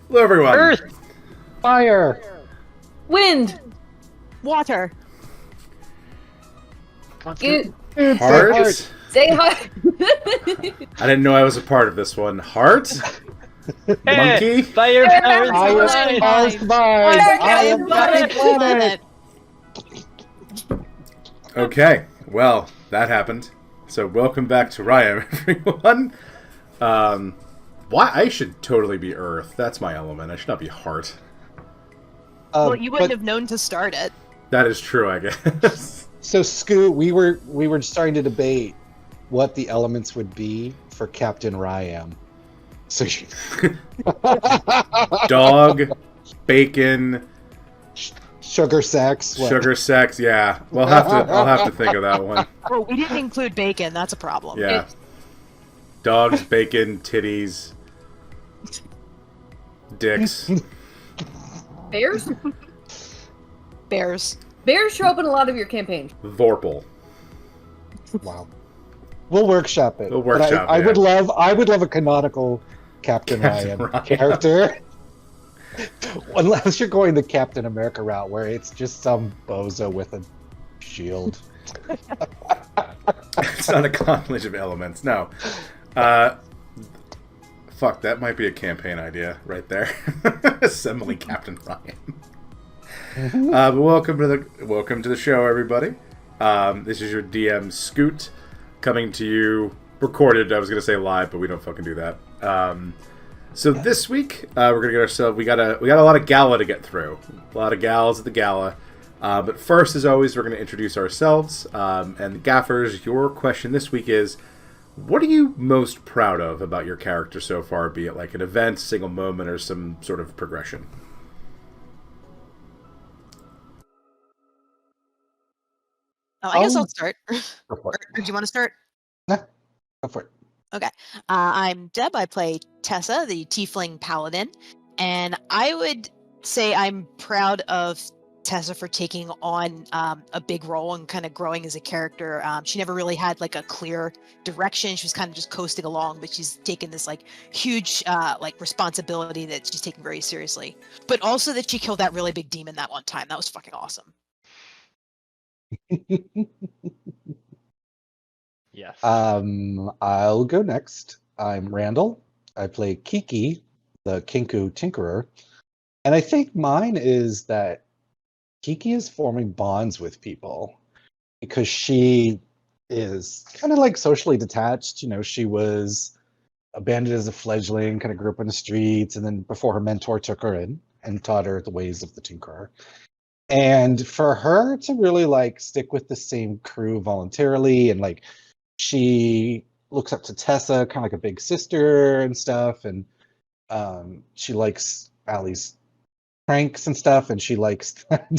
Hello, everyone. Earth. Fire. Wind. Water. It, Dude, Heart. say hi. I didn't know I was a part of this one. Heart. Monkey. Fire. Fire, Power. fire, Mars Line. Mars. I am Water, Captain Planet. Okay. Well, that happened. So welcome back to Ryan, everyone. Why I should totally be Earth. That's my element. I should not be Heart. Well, you wouldn't But- have known to start it. That is true, I guess. So, Scoot, we were starting to debate what the elements would be for Captain Ryam. So, Dog, bacon, sugar sex. What? sugar, sex. Yeah, well, I'll have to think of that one. Oh, we didn't include bacon. That's a problem. Yeah. Dogs, bacon, titties, dicks. Bears? Bears. Bears show up in a lot of your campaigns. Vorpal. Wow. We'll workshop it. We'll But workshop I it, would love a canonical Captain Captain Ryan Ryan. character. Unless you're going the Captain America route, where it's just some bozo with a shield. It's not a conflict of elements. No. Fuck, that might be a campaign idea right there. Assembling Captain Ryan. But welcome to the show, everybody. This is your DM Scoot coming to you recorded. I was gonna say live, but we don't fucking do that. So this week we're gonna get ourselves. We got a lot of gala to get through. A lot of gals at the gala. But first, as always, we're gonna introduce ourselves. And Gaffers, your question this week is: what are you most proud of about your character so far? Be it like an event, single moment, or some sort of progression. Oh, I guess Oh. I'll start. Go for Or it. do you want to start? Go for it. I'm Deb. I play Tessa, the Tiefling Paladin, and I would say I'm proud of Tessa for taking on a big role and kind of growing as a character. She never really had like a clear direction. She was kind of just coasting along, but she's taken this like huge like responsibility that she's taking very seriously. But also that she killed that really big demon that one time. That was fucking awesome. Yes. I'll go next. I'm Randall. I play Kiki, the Kinku Tinkerer. And I think mine is that Kiki is forming bonds with people because she is kind of like socially detached. You know, she was abandoned as a fledgling, kind of grew up in the streets, and then before her mentor took her in and taught her the ways of the Tinkerer. And for her to really like stick with the same crew voluntarily, and like she looks up to Tessa, kind of like a big sister and stuff, and she likes Allie's pranks and stuff, and she likes that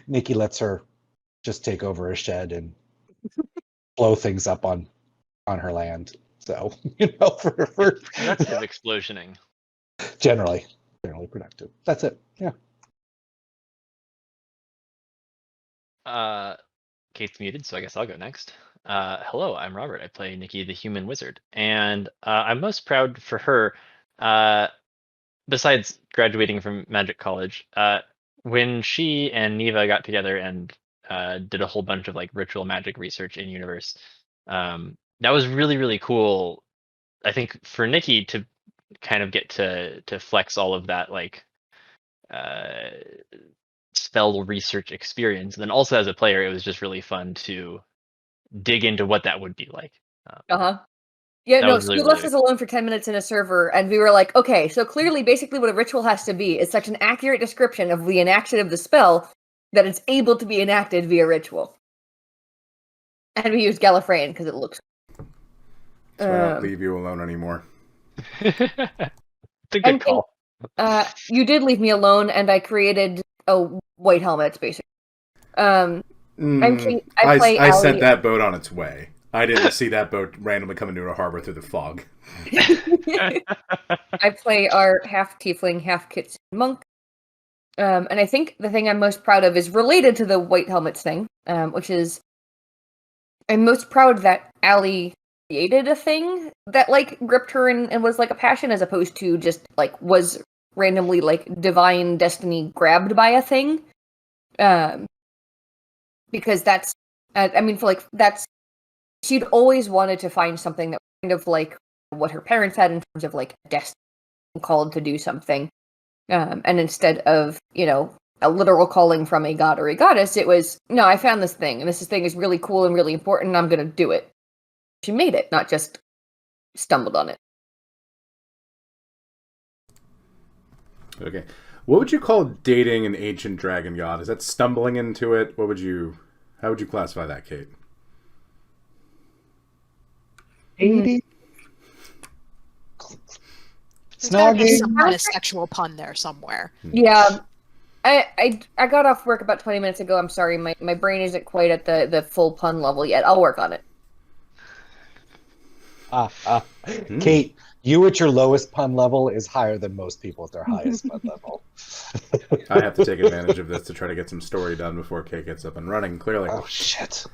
Nikki lets her just take over a shed and blow things up on her land. So for Productive explosioning. generally productive. That's it. Yeah. Kate's muted, so I guess I'll go next. Hello, I'm Robert. I play Nikki the Human Wizard, and I'm most proud for her. Besides graduating from Magic College, when she and Neva got together and did a whole bunch of like ritual magic research in universe, that was really really cool. I think for Nikki to kind of get to flex all of that like spell research experience, and then also as a player, it was just really fun to dig into what that would be like. Yeah, That no, was Scoot really, left really us alone for 10 minutes in a server, and we were like, okay, so clearly, basically what a ritual has to be is such an accurate description of the enaction of the spell that it's able to be enacted via ritual. And we used Gallifreyan because it looks... So I don't leave you alone anymore. It's a good And call. you did leave me alone, and I created white helmets, basically. I play I sent Allie. that boat on its way. I didn't see that boat randomly come into a harbor through the fog. I play our half tiefling, half kitsune monk. And I think the thing I'm most proud of is related to the white helmets thing, which is I'm most proud that Allie created a thing that like gripped her and was like a passion, as opposed to just like was randomly like divine destiny grabbed by a thing. Because that's, I mean, for like that's, she'd always wanted to find something that kind of like what her parents had in terms of like destiny, called to do something. And instead of, a literal calling from a god or a goddess, it was, no, I found this thing, and this thing is really cool and really important, and I'm going to do it. She made it, not just stumbled on it. Okay. What would you call dating an ancient dragon god? Is that stumbling into it? How would you classify that, Kate? 80. There's gotta be Snogging. some kind of sexual pun there somewhere. Yeah. I got off work about 20 minutes ago. I'm sorry, my brain isn't quite at the full pun level yet. I'll work on it. Kate, you at your lowest pun level is higher than most people at their highest pun level. I have to take advantage of this to try to get some story done before Kate gets up and running, clearly. Oh, shit.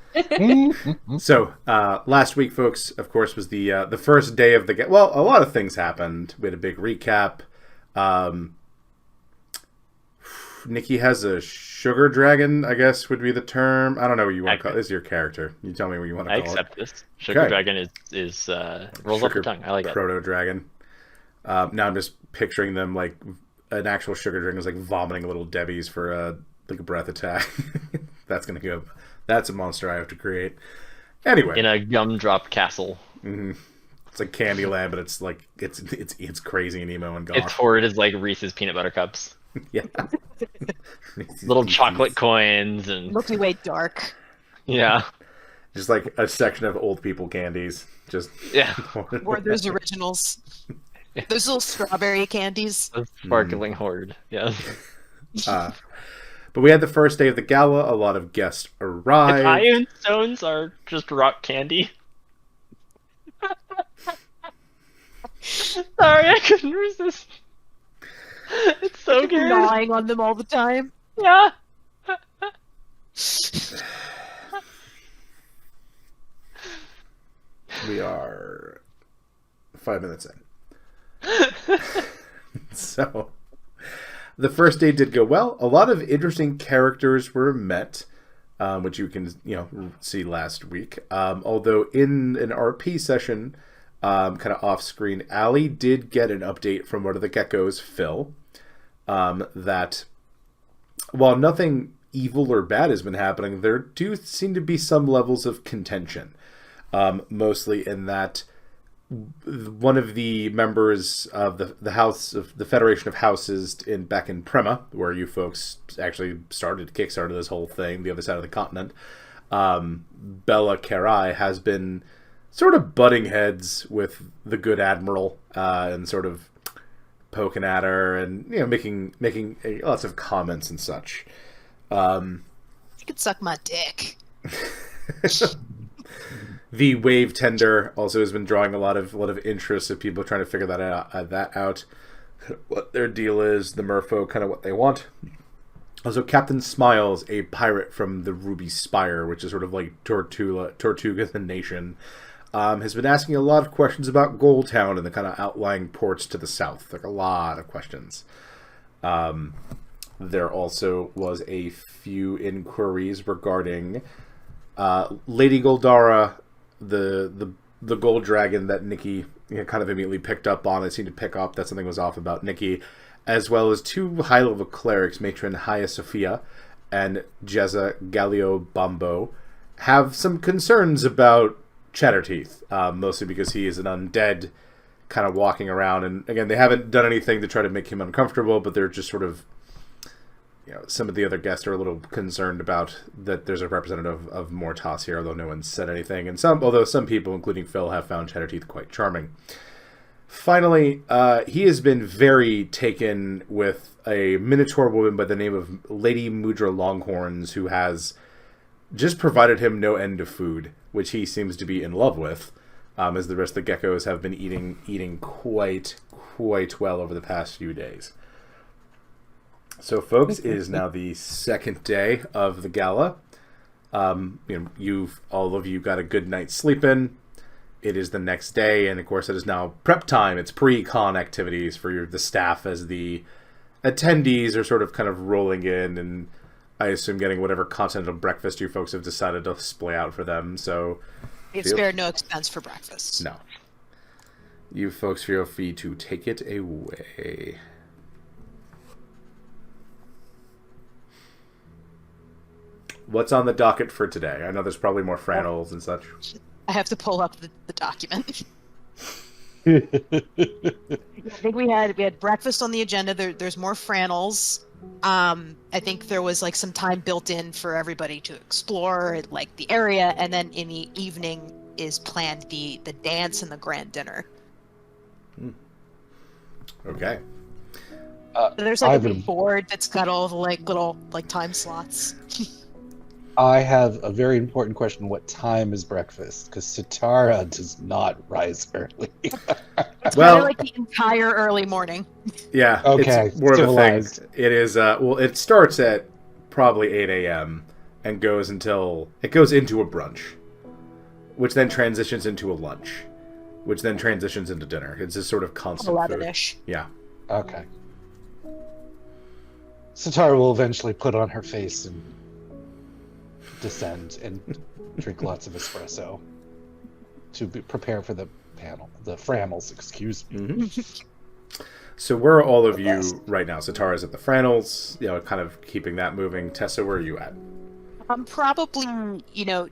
So, last week, folks, of course, was the first day of the... Well, a lot of things happened. We had a big recap. Nikki has a sugar dragon, I guess would be the term. I don't know what you want to call it. This is your character. You tell me what you want to I call it. accept this. Sugar dragon is rolls off the tongue. I like it. Proto dragon. Now I'm just picturing them like an actual sugar dragon is like vomiting little Debbies for a breath attack. That's gonna go. That's a monster I have to create. Anyway, In a gumdrop castle. Mm-hmm. It's like Candyland, but it's like it's crazy and emo and goth. Its horde is like Reese's peanut butter cups. Yeah. Little chocolate coins and Milky Way dark. yeah. Just like a section of old people candies. Just Yeah. Or those originals. Those little strawberry candies. A sparkling horde. Yeah. But we had the first day of the gala. A lot of guests arrived. Italian stones are just rock candy. Sorry, I couldn't resist. It's so good. Gnawing on them all the time. Yeah. We are 5 minutes in. So, the first day did go well. A lot of interesting characters were met, which you can see last week. Although in an RP session, kind of off screen, Allie did get an update from one of the geckos, Phil, that while nothing evil or bad has been happening, there do seem to be some levels of contention. Mostly in that one of the members of the House of the Federation of Houses back in Prema, where you folks actually kickstarted this whole thing, the other side of the continent, Bella Carai, has been sort of butting heads with the good admiral and sort of poking at her and making lots of comments and such. You could suck my dick. The wave tender also has been drawing a lot of interest of people trying to figure that out, what their deal is, the merfolk, kind of what they want. Also, Captain Smiles, a pirate from the Ruby Spire, which is sort of like Tortuga the Nation, has been asking a lot of questions about Goldtown and the kind of outlying ports to the south. Like a lot of questions. There also was a few inquiries regarding Lady Goldara, the gold dragon that Nikki kind of immediately picked up on. It seemed to pick up that something was off about Nikki, as well as two high-level clerics, Matron Haya Sophia and Jezza Galio Bambo, have some concerns about Chatterteeth, mostly because he is an undead kind of walking around. And again, they haven't done anything to try to make him uncomfortable, but they're just sort of, some of the other guests are a little concerned about that there's a representative of Mortas here, although no one said anything. And although some people, including Phil, have found Chatterteeth quite charming. Finally, he has been very taken with a Minotaur woman by the name of Lady Mudra Longhorns, who has just provided him no end of food, which he seems to be in love with, as the rest of the geckos have been eating quite well over the past few days. So, folks, it is now the second day of the gala. All of you got a good night's sleep in. it is the next day, and of course it is now prep time. It's pre-con activities for the staff as the attendees are sort of kind of rolling in, and I assume getting whatever continental breakfast you folks have decided to splay out for them. So We've spared no expense for breakfast. no. You folks feel free to take it away. What's on the docket for today? I know there's probably more Franels and such. I have to pull up the document. I think we had breakfast on the agenda. There's more Franels. I think there was like some time built in for everybody to explore like the area, and then in the evening is planned the dance and the grand dinner. Okay. There's like a big board that's got all the like little like time slots. I have a very important question. What time is breakfast? Because Satara does not rise early. It's Well- kind of like the entire early morning. Yeah. Okay, It's more of a civilized. thing. It is. Well, it starts at probably 8 a.m. and goes into a brunch, which then transitions into a lunch, which then transitions into dinner. It's just sort of constant food. 11-ish. Yeah. Okay. Satara will eventually put on her face and descend and drink lots of espresso to prepare for the panel. The Framels, excuse me. Mm-hmm. So where are all of you right now? Satara's at the Franels, kind of keeping that moving. Tessa, where are you at? I'm probably,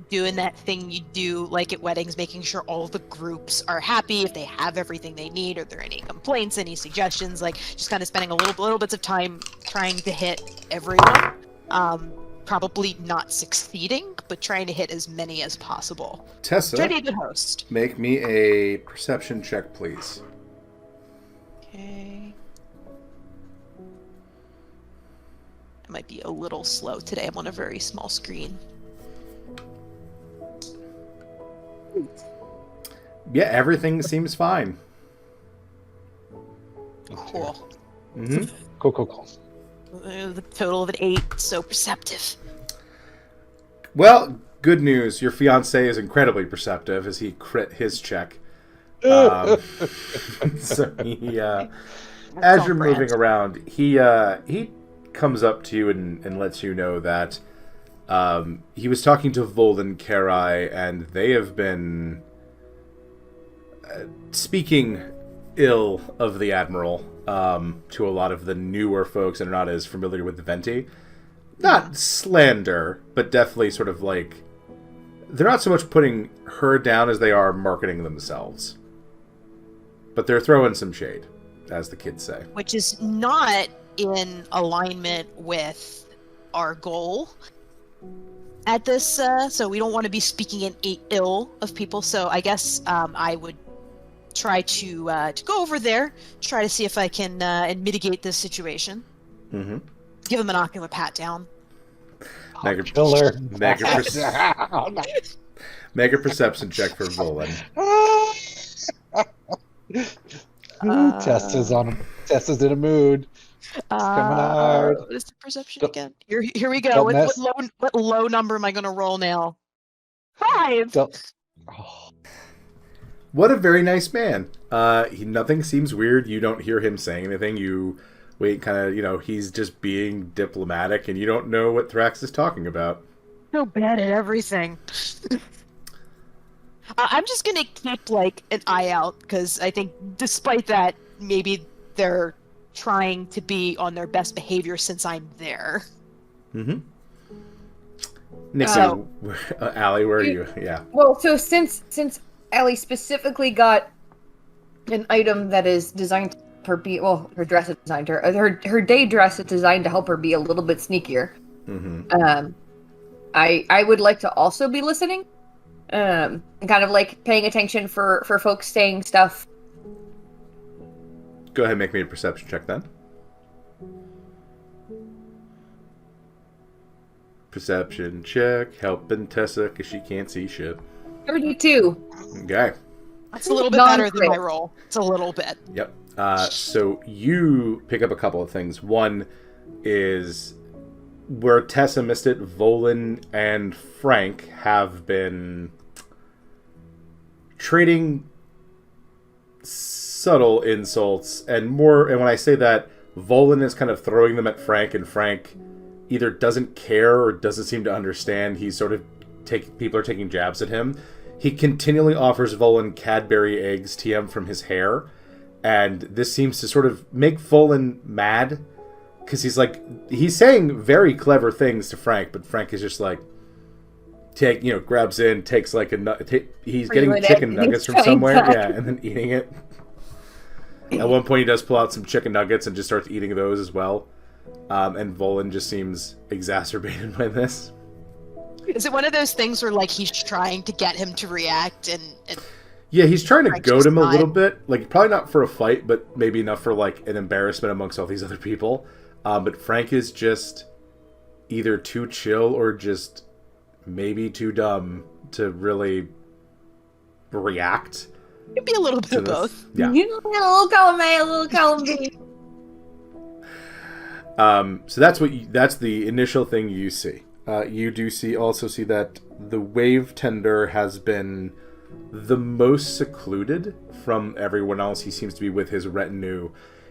doing that thing you do like at weddings, making sure all the groups are happy, if they have everything they need, are there any complaints, any suggestions, like just kind of spending a little bits of time trying to hit everyone. Probably not succeeding, but trying to hit as many as possible. Tessa, Try to be a good host. make me a perception check, please. Okay. I might be a little slow today. I'm on a very small screen. Yeah, everything seems fine. Cool. Mm-hmm. Cool. The total of an 8, so perceptive. Well, good news. Your fiancé is incredibly perceptive as he crit his check. So he, as you're moving around, he comes up to you and lets you know that he was talking to Volan Karai, and they have been speaking ill of the Admiral to a lot of the newer folks that are not as familiar with the Venti. Not slander, but definitely sort of like... They're not so much putting her down as they are marketing themselves. But they're throwing some shade, as the kids say. Which is not in alignment with our goal at this, so we don't want to be speaking ill of people, so I guess I would try to go over there, try to see if I can mitigate this situation. Mm-hmm. Give him an ocular pat down. Killer. Make a perception check for Volan. Tessa's in a mood. It's coming hard. What is the perception again? Here we go. What low number am I going to roll now? 5. What a very nice man. Nothing seems weird. You don't hear him saying anything. You wait, kind of, he's just being diplomatic, and you don't know what Thrax is talking about. So bad at everything. I'm just gonna keep like an eye out, because I think despite that, maybe they're trying to be on their best behavior since I'm there. Mm-hmm. Nick, Allie, where are you? Yeah. Well, so since Allie specifically got an item that is designed for her dress is designed her day dress is designed to help her be a little bit sneakier. Mm-hmm. I would like to also be listening, and kind of like paying attention for folks saying stuff. Go ahead and make me a perception check then. Perception check, helping Tessa because she can't see shit. 32. Okay. That's a little bit better than my roll. It's a little bit. Yep. So you pick up a couple of things. One is where Tessa missed it, Volan and Frank have been trading subtle insults and more. And when I say that, Volan is kind of throwing them at Frank, and Frank either doesn't care or doesn't seem to understand. He's sort of people are taking jabs at him. He continually offers Volan Cadbury eggs TM from his hair, and this seems to sort of make Volan mad because he's saying very clever things to Frank, but Frank is just like grabs in, takes like he's getting chicken nuggets from somewhere, and then eating it. At one point, he does pull out some chicken nuggets and just starts eating those as well. And Volan just seems exacerbated by this. Is it one of those things where, like, he's trying to get him to react and yeah, he's trying to Frank's goad just him a not- little bit. Like, probably not for a fight, but maybe enough for, like, an embarrassment amongst all these other people. But Frank is just either too chill or just maybe too dumb to really react. It'd be a little bit to of this. both. Yeah. A little column A, a little column B. So that's the initial thing you see. You do also see that the wave tender has been the most secluded from everyone else. He seems to be with his retinue,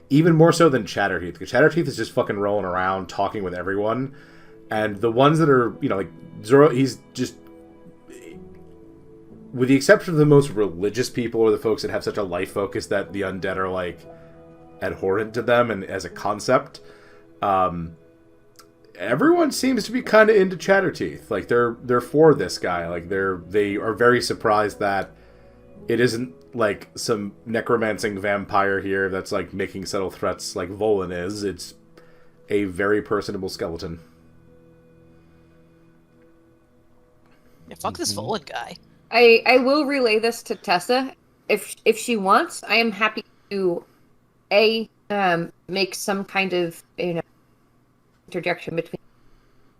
even more so than Chatterteeth. Because Chatterteeth is just fucking rolling around, talking with everyone, and the ones that are, like Zoro, he's just, with the exception of the most religious people or the folks that have such a life focus that the undead are like abhorrent to them and as a concept. Everyone seems to be kind of into Chatterteeth. Like they're for this guy. Like they are very surprised that it isn't like some necromancing vampire here that's like making subtle threats like Volan is. It's a very personable skeleton. Yeah, fuck this Volan guy. I will relay this to Tessa if she wants. I am happy to make some kind of interjection between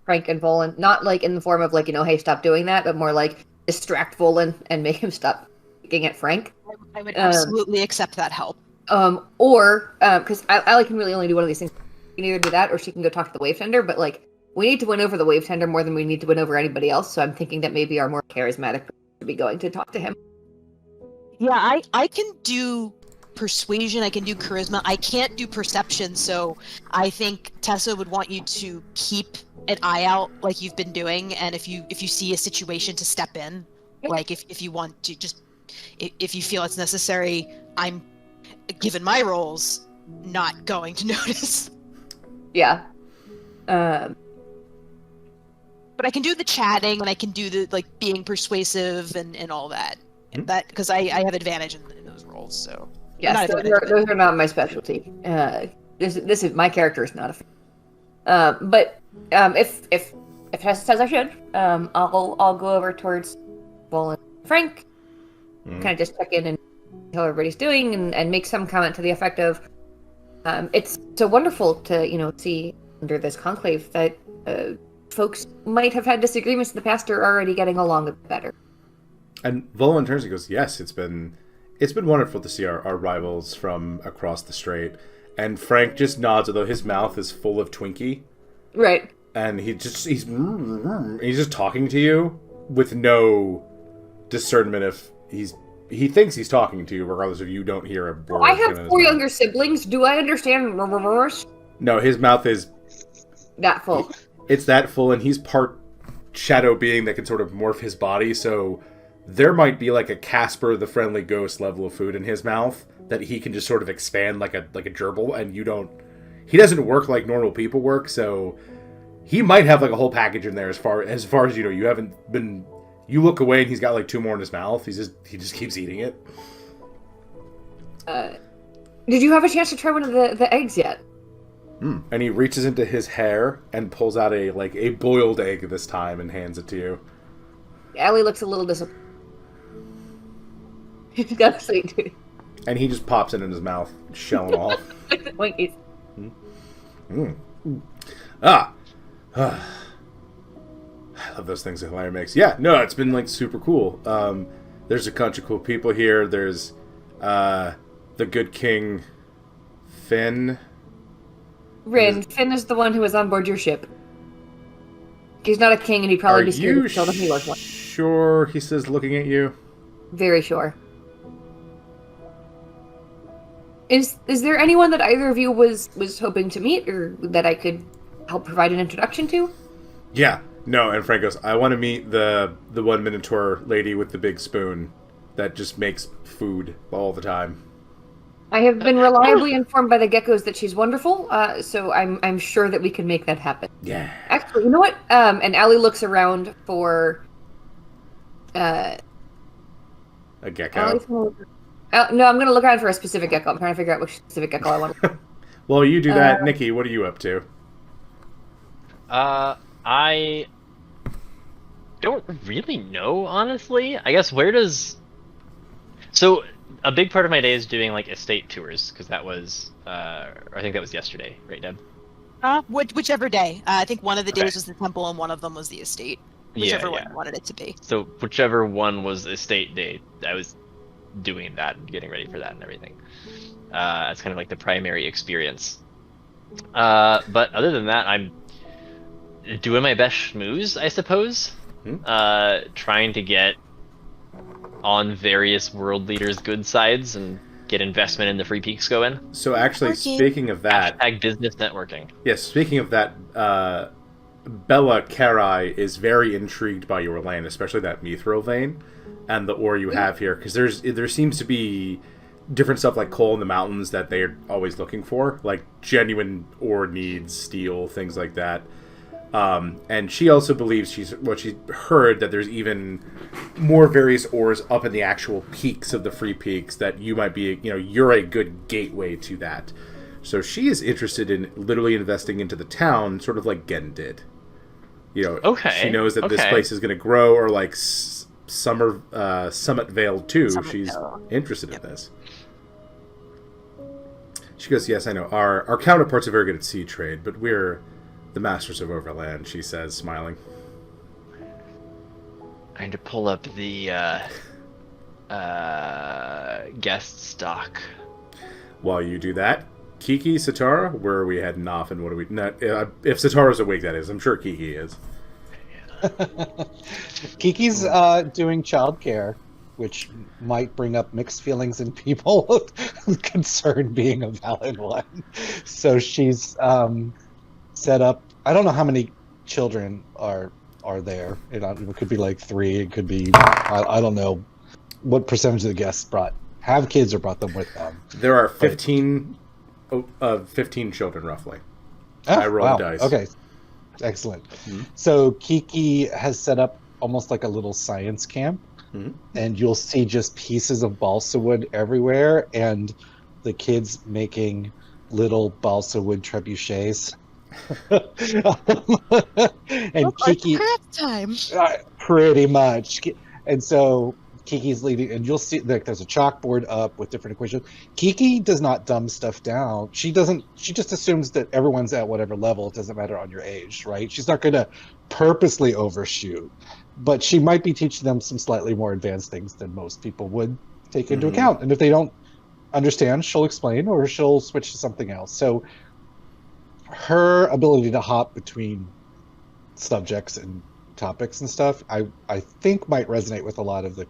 Frank and Volan, not like in the form of like hey, stop doing that, but more like distract Volan and make him stop looking at Frank. I would absolutely accept that help. Or because I can really only do one of these things. She can either do that or she can go talk to the wave tender. But like we need to win over the wave tender more than we need to win over anybody else. So I'm thinking that maybe our more charismatic person should be going to talk to him. Yeah, I can do persuasion, I can do charisma, I can't do perception, so I think Tessa would want you to keep an eye out like you've been doing, and if you see a situation to step in, like if you want to just, if you feel it's necessary, I'm, given my roles, not going to notice. Yeah. But I can do the chatting, and I can do the like being persuasive and all that. And that because I have advantage in those roles, so yes, those are not my specialty. This is my character is not a. But if Tessa says I should, I'll go over towards Volan and Frank, kind of just check in and see how everybody's doing, and make some comment to the effect of, it's so wonderful to see under this conclave that folks might have had disagreements in the past are already getting along a bit better. And Volan turns and goes, yes, it's been wonderful to see our rivals from across the strait. And Frank just nods, although his mouth is full of Twinkie. Right. And he's just talking to you with no discernment if he thinks he's talking to you, regardless if you don't hear a word. I have 4 younger siblings. Do I understand reverse? No, his mouth is that full. It's that full, and he's part shadow being that can sort of morph his body, so there might be like a Casper the Friendly Ghost level of food in his mouth that he can just sort of expand like a gerbil, and he doesn't work like normal people work, so he might have like a whole package in there as far as you haven't been. You look away and he's got like 2 more in his mouth. He just keeps eating it. Did you have a chance to try one of the eggs yet? And he reaches into his hair and pulls out a boiled egg this time and hands it to you. Allie looks a little disappointed. He's got a sweet tooth. And he just pops it in his mouth, shelling off. Winkies. I love those things that Larry makes. Yeah, no, it's been like super cool. There's a bunch of cool people here. There's the good king, Finn. Rin. Finn is the one who was on board your ship. He's not a king, and he'd probably be scared to kill him if he was one. Sure, he says, looking at you. very sure. Is there anyone that either of you was hoping to meet, or that I could help provide an introduction to? Yeah. No, and Frank goes, I want to meet the one Minotaur lady with the big spoon that just makes food all the time. I have been reliably informed by the geckos that she's wonderful, so I'm sure that we can make that happen. Yeah. Actually, you know what? And Allie looks around for A gecko? no, I'm going to look around for a specific gecko. I'm trying to figure out which specific gecko I want. Well, you do that. Nikki, what are you up to? I don't really know, honestly. I guess so a big part of my day is doing like estate tours, because that was I think that was yesterday, right, Deb? Whichever day. I think one of the days Okay. was the temple and one of them was the estate. Whichever one you wanted it to be. So whichever one was estate day, I was doing that and getting ready for that and everything. That's kind of like the primary experience. But other than that, I'm doing my best schmooze, I suppose. Trying to get on various world leaders' good sides and get investment in the Free Peaks going. So actually, Working. speaking of that... Hashtag business networking. Yes, speaking of that, Bella Carai is very intrigued by your land, especially that mithril vein and the ore you have here, because there seems to be different stuff like coal in the mountains that they're always looking for, like genuine ore needs, steel, things like that. And she also believes she heard that there's even more various ores up in the actual peaks of the Free Peaks that you might be, you're a good gateway to that. So she is interested in literally investing into the town, sort of like Gen did. Okay. She knows that this place is going to grow, or like Summit Vale too. She's interested in this. She goes, yes, I know. Our counterparts are very good at sea trade, but we're the masters of overland, she says, smiling. I need to pull up the guest stock. While you do that, Kiki, Satara, where are we heading off, and what are we... if Satara's awake, that is. I'm sure Kiki is. Kiki's doing childcare, which might bring up mixed feelings in people, concern being a valid one. So she's set up... I don't know how many children are there. It could be like 3. It could be... I don't know what percentage of the guests have kids or brought them with them. There are 15 children, roughly. I rolled dice. Okay. Excellent. Mm-hmm. So Kiki has set up almost like a little science camp, and you'll see just pieces of balsa wood everywhere, and the kids making little balsa wood trebuchets. And Kiki, craft time. Pretty much. And so Kiki's leading, and you'll see there's a chalkboard up with different equations. Kiki does not dumb stuff down. She just assumes that everyone's at whatever level. It doesn't matter on your age, right? She's not going to purposely overshoot, but she might be teaching them some slightly more advanced things than most people would take into account. And if they don't understand, she'll explain, or she'll switch to something else. So her ability to hop between subjects and topics and stuff, I think might resonate with a lot of the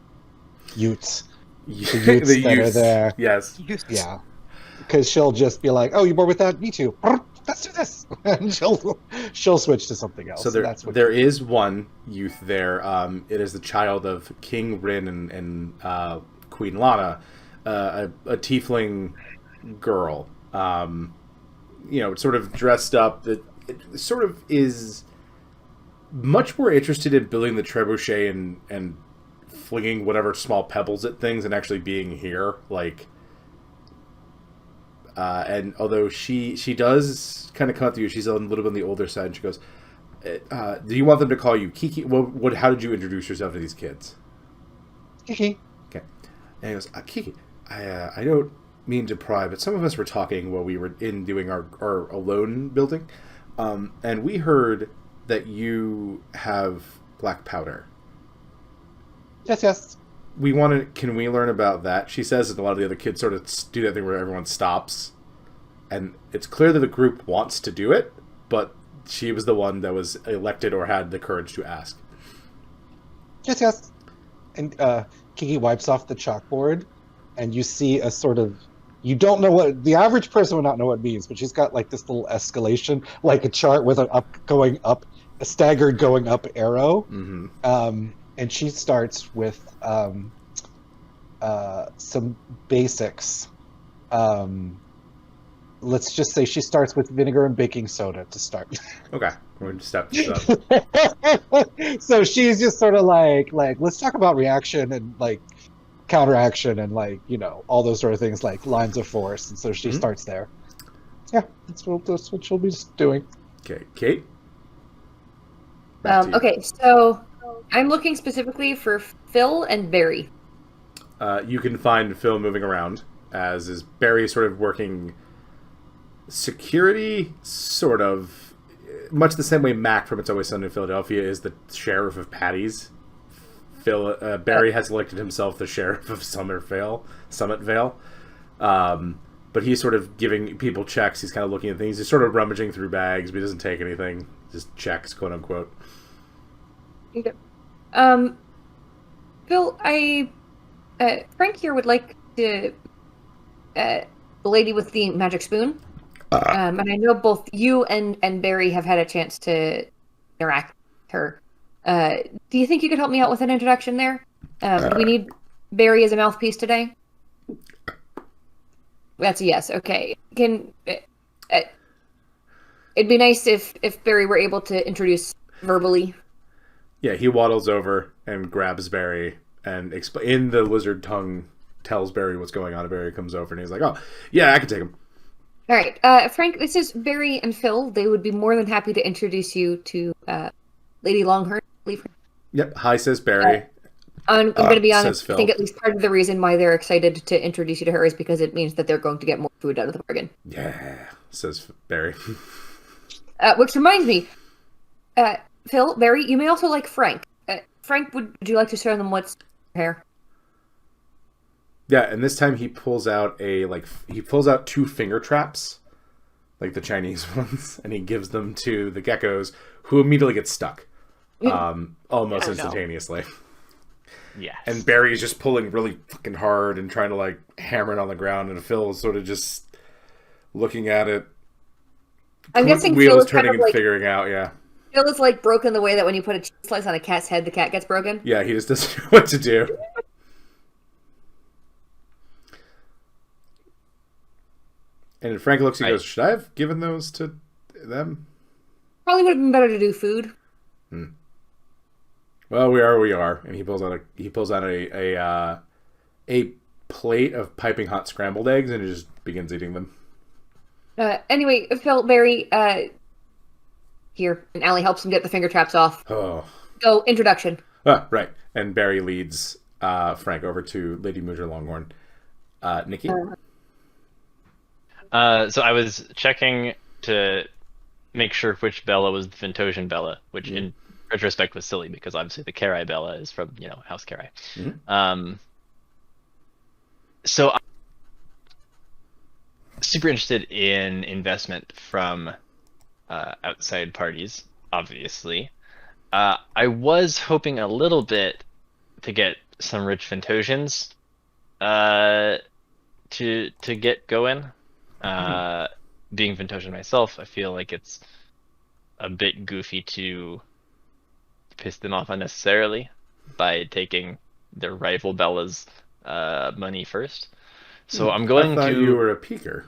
youths. The youths that are there. Yes. Yeah. Because she'll just be like, oh, you bored with that? Me too. Let's do this. And she'll switch to something else. So there is one youth there. It is the child of King Rin and Queen Lana, a tiefling girl. Sort of dressed up. It sort of is much more interested in building the trebuchet and flinging whatever small pebbles at things and actually being here. And although she does kind of come up to you, she's a little bit on the older side, and she goes, do you want them to call you Kiki? How did you introduce yourself to these kids? Kiki. Okay. And he goes, Kiki, I don't mean to pry, but some of us were talking while we were doing our alone building, and we heard that you have black powder. Yes. Can we learn about that? She says, and a lot of the other kids sort of do that thing where everyone stops. And it's clear that the group wants to do it, but she was the one that was elected or had the courage to ask. Yes. And Kiki wipes off the chalkboard, and you see a sort of, you don't know what, the average person would not know what it means, but she's got like this little escalation, like a chart with an a staggered going up arrow. Mm-hmm. And she starts with some basics. Let's just say she starts with vinegar and baking soda to start. Okay, we're going to step this up. So she's just sort of like let's talk about reaction and like counteraction and like, you know, all those sort of things, like lines of force. And so she starts there. Yeah, that's what she'll be doing. Okay, Kate? Back to you. Okay, so I'm looking specifically for Phil and Barry. You can find Phil moving around, as is Barry sort of working security, sort of, much the same way Mac from It's Always Sunny in Philadelphia is the sheriff of Patty's. Barry has elected himself the sheriff of Summitvale. But he's sort of giving people checks. He's kind of looking at things. He's sort of rummaging through bags, but he doesn't take anything. Just checks, quote unquote. Okay. Phil, Frank here would like to, the lady with the magic spoon. And I know both you and Barry have had a chance to interact with her. Do you think you could help me out with an introduction there? Do we need Barry as a mouthpiece today? That's a yes. Okay. It'd be nice if Barry were able to introduce verbally. Yeah, he waddles over and grabs Barry and in the lizard tongue tells Barry what's going on. And Barry comes over and he's like, "Oh, yeah, I can take him." All right, Frank. This is Barry and Phil. They would be more than happy to introduce you to Lady Longhorn. Yep. Hi, says Barry. I'm going to be honest. Says Phil. I think at least part of the reason why they're excited to introduce you to her is because it means that they're going to get more food out of the bargain. Yeah, says Barry. Which reminds me, Phil, Barry, you may also like Frank. Frank, would you like to show them what's here? Yeah, and this time he pulls out two finger traps, like the Chinese ones, and he gives them to the geckos, who immediately get stuck, almost instantaneously. Yes. And Barry's just pulling really fucking hard and trying to like hammer it on the ground, and Phil is sort of just looking at it. I'm guessing wheels Phil is turning kind of and like, figuring out. Yeah. Phil is like broken the way that when you put a cheese slice on a cat's head, the cat gets broken. Yeah, he just doesn't know what to do. And Frank looks and goes, "Should I have given those to them?" Probably would have been better to do food. Well, we are where we are, and he pulls out a plate of piping hot scrambled eggs, and he just begins eating them. Anyway, Phil, Barry, here, and Allie helps him get the finger traps off. Oh. So, introduction. Right. And Barry leads Frank over to Lady Mooger Longhorn. Nikki? So I was checking to make sure which Bella was the Ventosian Bella, which in retrospect was silly because obviously the Carai Bella is from, House Carai. Mm-hmm. So I'm super interested in investment from outside parties, obviously. I was hoping a little bit to get some rich Ventosians to get going. Being Ventosian myself, I feel like it's a bit goofy to piss them off unnecessarily by taking their rival Bella's money first. So I'm going I thought to. you were a peeker.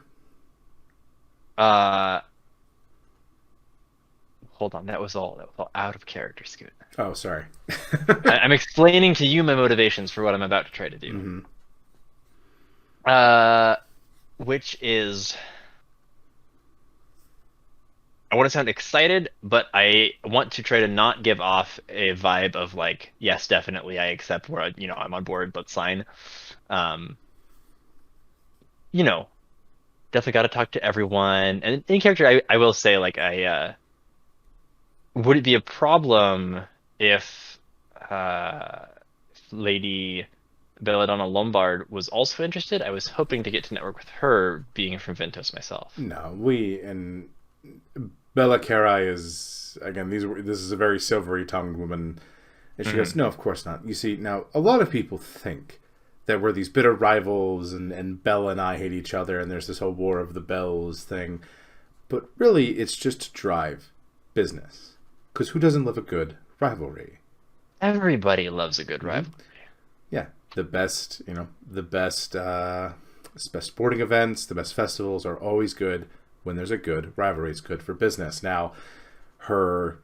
Hold on, that was all out of character, Scoot. Oh, sorry. I'm explaining to you my motivations for what I'm about to try to do. Which is, I want to sound excited, but I want to try to not give off a vibe of like, yes, definitely, I accept where I'm on board, let's sign. Definitely got to talk to everyone. And in character, I will say, like, would it be a problem if Lady Belladonna Lombard was also interested? I was hoping to get to network with her, being from Ventos myself. No, and Bella Carai is, again, this is a very silvery-tongued woman, And she goes, no, of course not. You see, now, a lot of people think that we're these bitter rivals and Bella and I hate each other and there's this whole War of the Bells thing. But really, it's just to drive business. Because who doesn't love a good rivalry? Everybody loves a good rivalry. Yeah, the best sporting events, the best festivals are always good when there's a good rivalry. It's good for business. Now, her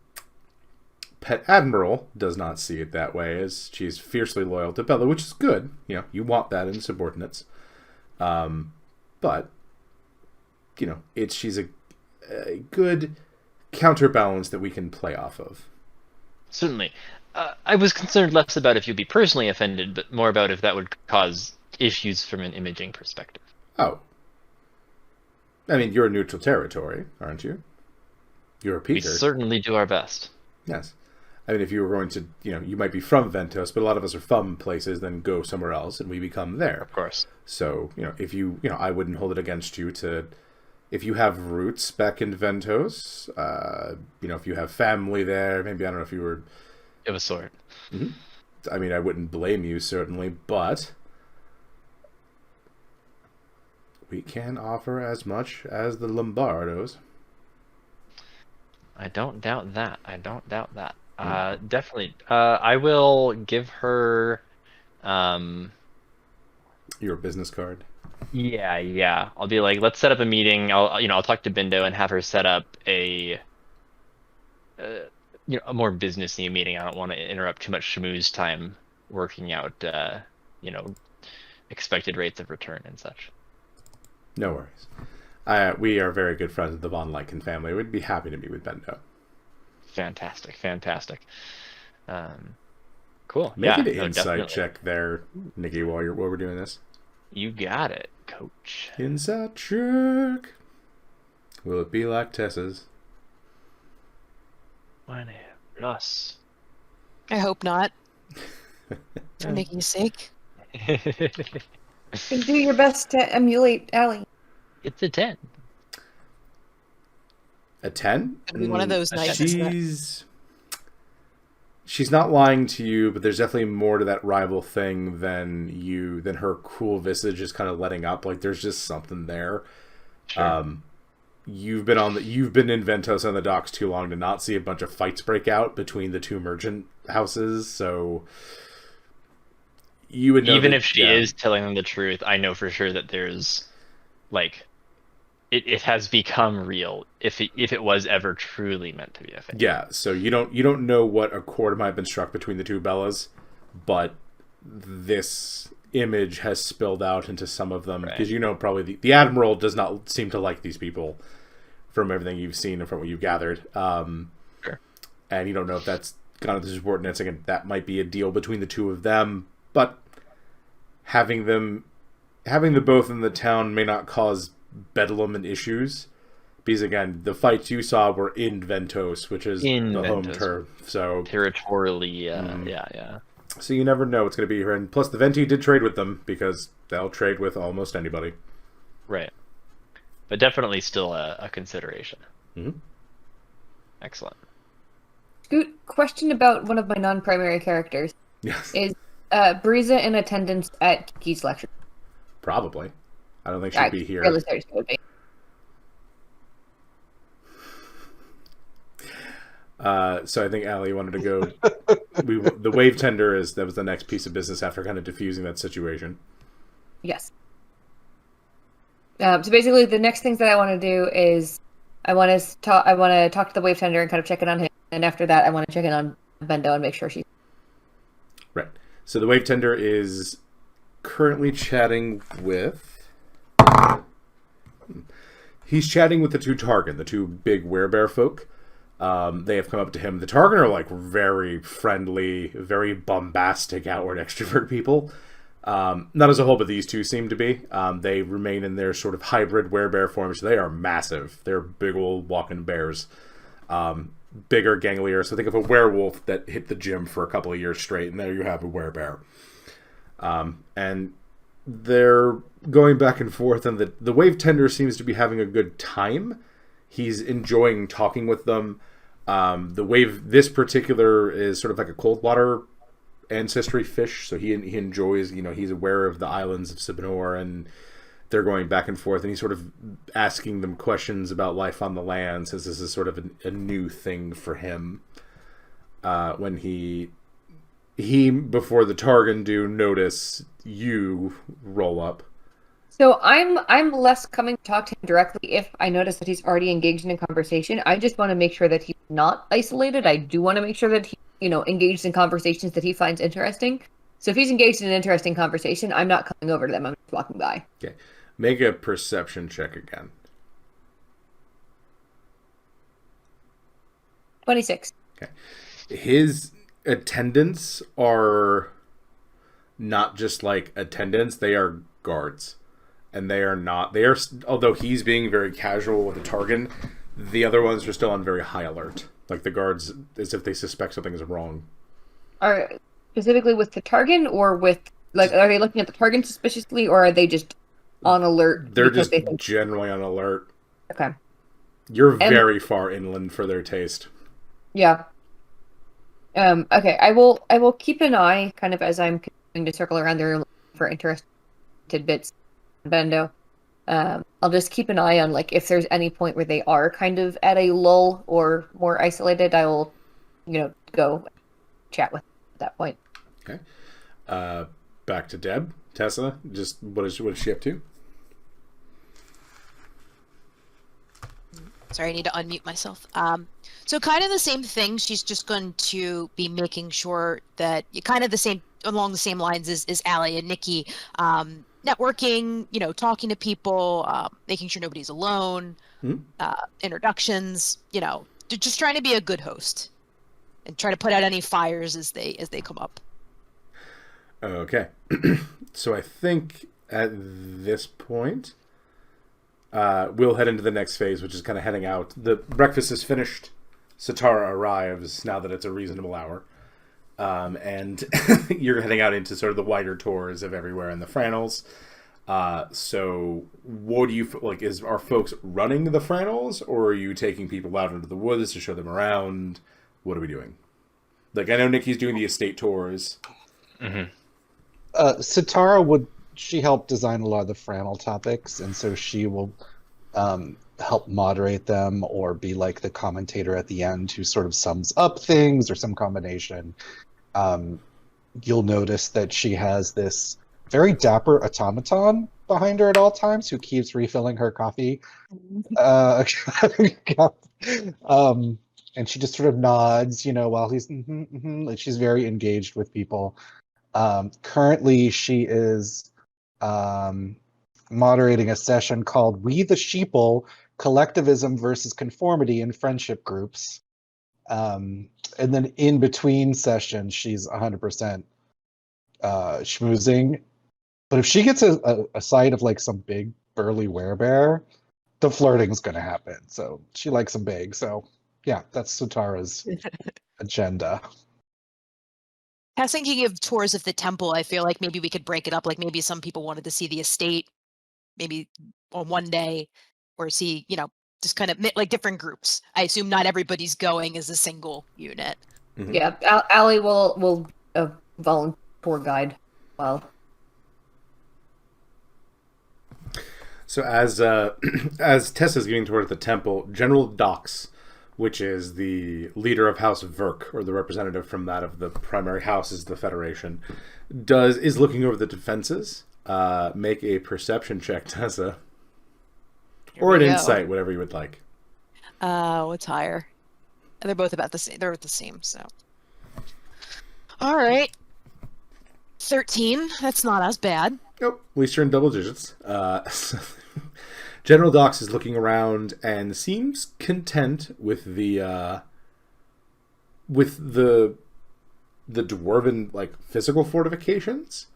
pet admiral does not see it that way, as she's fiercely loyal to Bella, which is good. You want that in subordinates. But she's a good counterbalance that we can play off of. Certainly. I was concerned less about if you'd be personally offended, but more about if that would cause issues from an imaging perspective. Oh. I mean, you're a neutral territory, aren't you? You're a Peter. We certainly do our best. Yes. I mean, if you were going to, you might be from Ventos, but a lot of us are from places, then go somewhere else, and we become there. Of course. So, if I wouldn't hold it against you if you have roots back in Ventos, if you have family there, maybe, I don't know if you were... Of a sort. Mm-hmm. I mean, I wouldn't blame you, certainly, but we can offer as much as the Lombardos. I don't doubt that. Definitely. I will give her... Your business card? Yeah. I'll be like, let's set up a meeting. I'll talk to Bindo and have her set up a more businessy meeting. I don't want to interrupt too much schmooze time working out, expected rates of return and such. No worries. We are very good friends with the Von Lycan family. We'd be happy to meet with Bindo. Fantastic. Cool. Make an insight check there, Nikki, while we're doing this. You got it, coach. Insight check. Will it be like Tessa's? 1 plus. I hope not. For Nikki's sake. And do your best to emulate Allie. It's a 10. A 10? It'll be one of those nights. She's not lying to you, but there's definitely more to that rival thing than her cool visage is kind of letting up. Like, there's just something there. Sure. You've been in Ventos on the docks too long to not see a bunch of fights break out between the two merchant houses, so you would know even if she is telling them the truth, I know for sure that there's it has become real if it was ever truly meant to be a thing. Yeah, so you don't know what accord might have been struck between the two Bellas, but this image has spilled out into some of them, because probably the Admiral does not seem to like these people from everything you've seen and from what you've gathered. Sure. And you don't know if that's kind of the subordinates. Again, that might be a deal between the two of them, but having them both in the town may not cause bedlam and issues, because again, the fights you saw were in Ventos, which is home turf. So territorially, yeah. So you never know what's going to be here. And plus, the Venti did trade with them, because they'll trade with almost anybody. Right. But definitely still a consideration. Mm-hmm. Excellent. Scoot, question about one of my non-primary characters. Yes. Is Breeza in attendance at Kiki's lecture? Probably. I don't think she'd be here. Really certain she would be. So I think Allie wanted to go. The wave tender that was the next piece of business after kind of diffusing that situation. Yes. So basically, the next things that I want to do is I want to talk to the wave tender and kind of check in on him, and after that, I want to check in on Bendo and make sure she's right. So the wave tender is currently chatting with. He's chatting with the two Targan, the two big werebear folk. They have come up to him. The Targan are like very friendly, very bombastic, outward extrovert people. Not as a whole, but these two seem to be. They remain in their sort of hybrid werebear forms. They are massive. They're big old walking bears. Bigger, ganglier. So think of a werewolf that hit the gym for a couple of years straight, and there you have a werebear. And they're going back and forth, and the wave tender seems to be having a good time. He's enjoying talking with them. The wave, this particular is sort of like a cold water ancestry fish, so he enjoys, he's aware of the islands of Sibinor, and they're going back and forth, and he's sort of asking them questions about life on the land, since this is sort of a new thing for him. When he before the Targan do notice you roll up. So I'm less coming to talk to him directly if I notice that he's already engaged in a conversation. I just want to make sure that he's not isolated. I do want to make sure that he, engaged in conversations that he finds interesting. So if he's engaged in an interesting conversation, I'm not coming over to them. I'm just walking by. Okay. Make a perception check again. 26. Okay. His attendants are not just like attendants, they are guards. And they are, although he's being very casual with the Targan, the other ones are still on very high alert. Like the guards, as if they suspect something is wrong. Are specifically with the Targan, or with, like, are they looking at the Targan suspiciously, or are they just on alert? They're just generally on alert. Okay. You're very far inland for their taste. Yeah. Okay, I will keep an eye, kind of, as I'm continuing to circle around there for interesting tidbits. Bendo. I'll just keep an eye on, like, if there's any point where they are kind of at a lull or more isolated, I will, go chat with them at that point. Okay. Back to Deb. Tessa, just what is she up to? Sorry, I need to unmute myself. So kind of the same thing. She's just going to be making sure that kind of along the same lines as Allie and Nikki, networking, talking to people, making sure nobody's alone, introductions, just trying to be a good host and try to put out any fires as they come up. Okay. So I think at this point, we'll head into the next phase, which is kind of heading out. The breakfast is finished. Satara arrives now that it's a reasonable hour. And you're heading out into sort of the wider tours of everywhere in the Frannels. So what do you like? Are folks running the Frannels, or are you taking people out into the woods to show them around? What are we doing? Like, I know Nikki's doing the estate tours. Mm-hmm. Satara she helped design a lot of the Frannel topics, and so she will help moderate them or be like the commentator at the end who sort of sums up things or some combination. You'll notice that she has this very dapper automaton behind her at all times who keeps refilling her coffee. And she just sort of nods, while he's like, she's very engaged with people. Currently, she is moderating a session called We the Sheeple, Collectivism versus Conformity in Friendship Groups. And then in between sessions, she's 100% schmoozing. But if she gets a sight of like some big burly werebear, the flirting's going to happen. So she likes them big. So yeah, that's Sutara's agenda. I was thinking of tours of the temple. I feel like maybe we could break it up. Like maybe some people wanted to see the estate, maybe on one day, or see, just kind of like different groups. I assume not everybody's going as a single unit. Mm-hmm. Yeah, Allie will volunteer tour guide. Well, so as Tessa's getting toward the temple, General Dox, which is the leader of House Verk, or the representative from that of the primary house is the Federation, is looking over the defenses. Make a perception check, Tessa. Or an insight, whatever you would like. What's higher? They're both about the same. They're the same, so. All right. 13. That's not as bad. Nope. At least you're in double digits. General Dox is looking around and seems content with the dwarven like physical fortifications,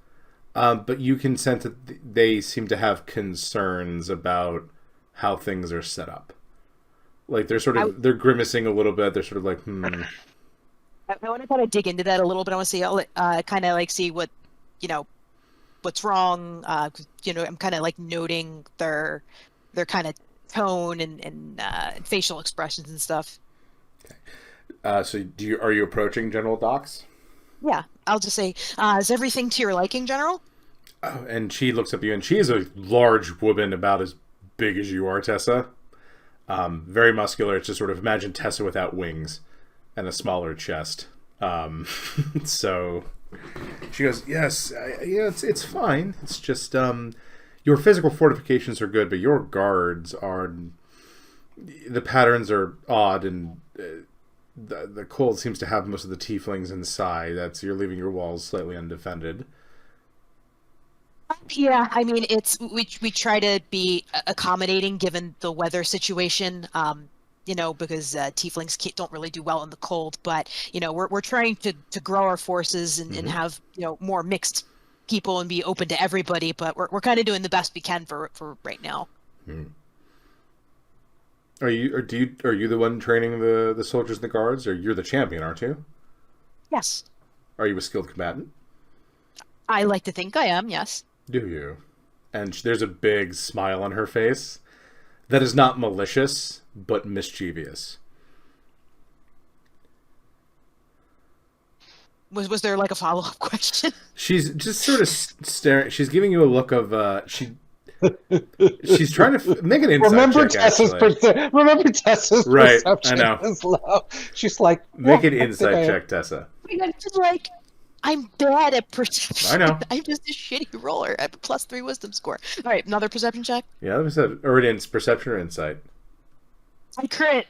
but you can sense that they seem to have concerns about how things are set up. Like they're grimacing a little bit. They're sort of like, I want to kind of dig into that a little bit. I want to see, kind of like see what, what's wrong. I'm kind of like noting their kind of tone and facial expressions and stuff. So are you approaching General Docs? Yeah, I'll just say, is everything to your liking, General? Oh, and she looks up at you, and she is a large woman, about as big as you are, Tessa. Very muscular. It's just sort of imagine Tessa without wings and a smaller chest. So she goes, yes, yeah, it's fine. It's just your physical fortifications are good, but your guards are, the patterns are odd, and the cold seems to have most of the tieflings inside. You're leaving your walls slightly undefended. Yeah, I mean, we try to be accommodating given the weather situation. Because tieflings don't really do well in the cold. But we're trying to grow our forces and have more mixed people and be open to everybody. But we're kind of doing the best we can for right now. Hmm. Are you the one training the soldiers and the guards, or you're the champion, aren't you? Yes. Are you a skilled combatant? I like to think I am. Yes. Do you? And there's a big smile on her face that is not malicious, but mischievous. Was there like a follow-up question? She's just sort of staring. She's giving you a look of she's trying to make an insight check. Remember Tessa's right, perception I know. is low. She's like, make an insight check, Tessa. I'm bad at perception. I know. I'm just a shitty roller. I have a +3 wisdom score. All right, another perception check. Yeah, let me say, or it's perception or insight. I crit.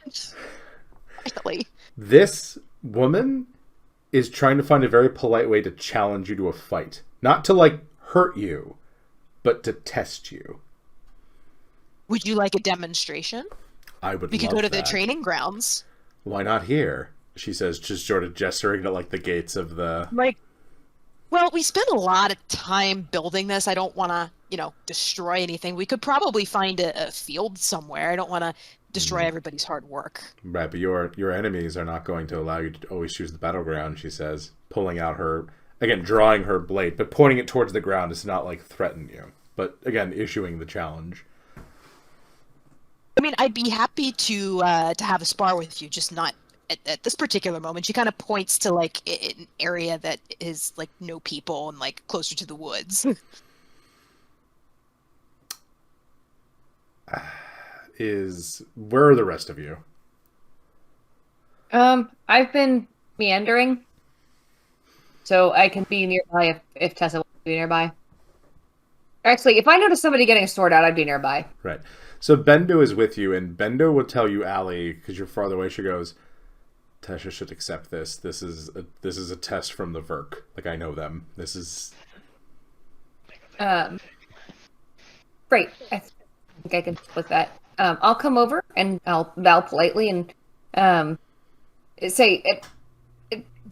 Finally. This woman is trying to find a very polite way to challenge you to a fight, not to hurt you, but to test you. Would you like a demonstration? I would. We could go to that. the training grounds. Why not here? She says, just sort of gesturing to the gates of the. Well, we spent a lot of time building this. I don't want to, destroy anything. We could probably find a field somewhere. I don't want to destroy everybody's hard work. Right, but your enemies are not going to allow you to always choose the battleground. She says, pulling out drawing her blade, but pointing it towards the ground is not threaten you, but again, issuing the challenge. I mean, I'd be happy to have a spar with you, just not at this particular moment. She kind of points to an area that is no people and closer to the woods. Where are the rest of you? I've been meandering, so I can be nearby if Tessa wants to be nearby. Actually, if I notice somebody getting a sword out, I'd be nearby. Right. So Bendo is with you, and Bendo will tell you, Allie, because you're farther away. She goes, Tesha should accept this. This is a test from the Verk. I know them. This is. Great. I think I can with that. I'll come over and I'll bow politely and say,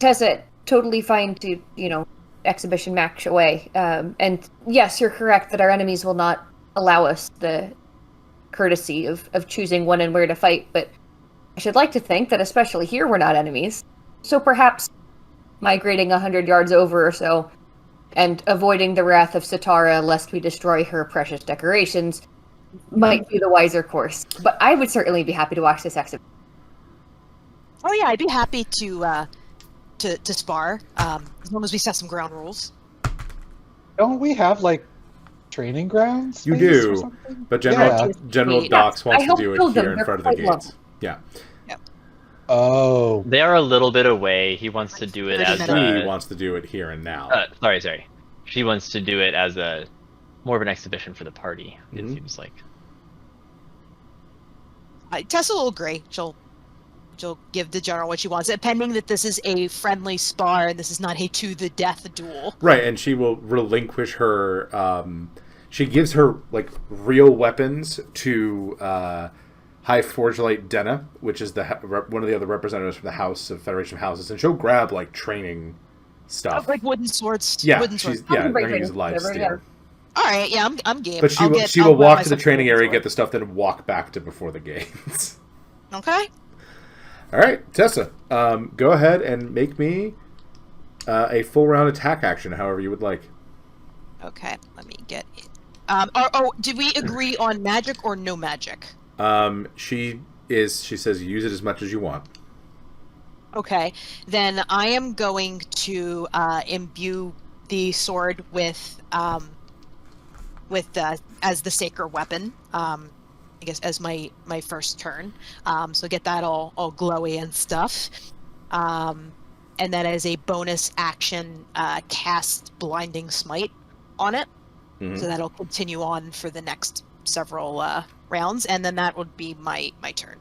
Tessa, totally fine to exhibition match away. And yes, you're correct that our enemies will not allow us the courtesy of choosing when and where to fight, but I should like to think that especially here we're not enemies. So perhaps migrating 100 yards over or so and avoiding the wrath of Sitara lest we destroy her precious decorations might be the wiser course. But I would certainly be happy to watch this exhibition. Oh yeah, I'd be happy to spar, as long as we set some ground rules. Don't we have training grounds? You do, but General Docs wants to do it here in front of the gates. Yeah. Oh. They are a little bit away. He wants to do it as he wants to do it here and now. Sorry. She wants to do it as more of an exhibition for the party. It seems like. Tessa will agree. She'll give the general what she wants, pending that this is a friendly spar and this is not a to the death duel. Right, and she will relinquish her. She gives her real weapons to High Forgelite Denna, which is one of the other representatives from the House of Federation of Houses, and she'll grab Oh, training stuff, wooden swords. Yeah, wooden swords. they're gonna use live steel. All right, yeah, I'm game. But she will walk to the training area, get the stuff, then walk back to before the gates. Okay. All right, Tessa, go ahead and make me a full round attack action, however you would like. Okay, let me get it. Did we agree on magic or no magic? She says use it as much as you want. Okay, then I am going to imbue the sword with as the sacred weapon. I guess as my first turn. So get that all glowy and stuff. And then as a bonus action, cast Blinding Smite on it. Mhm. So that'll continue on for the next several rounds, and then that would be my turn.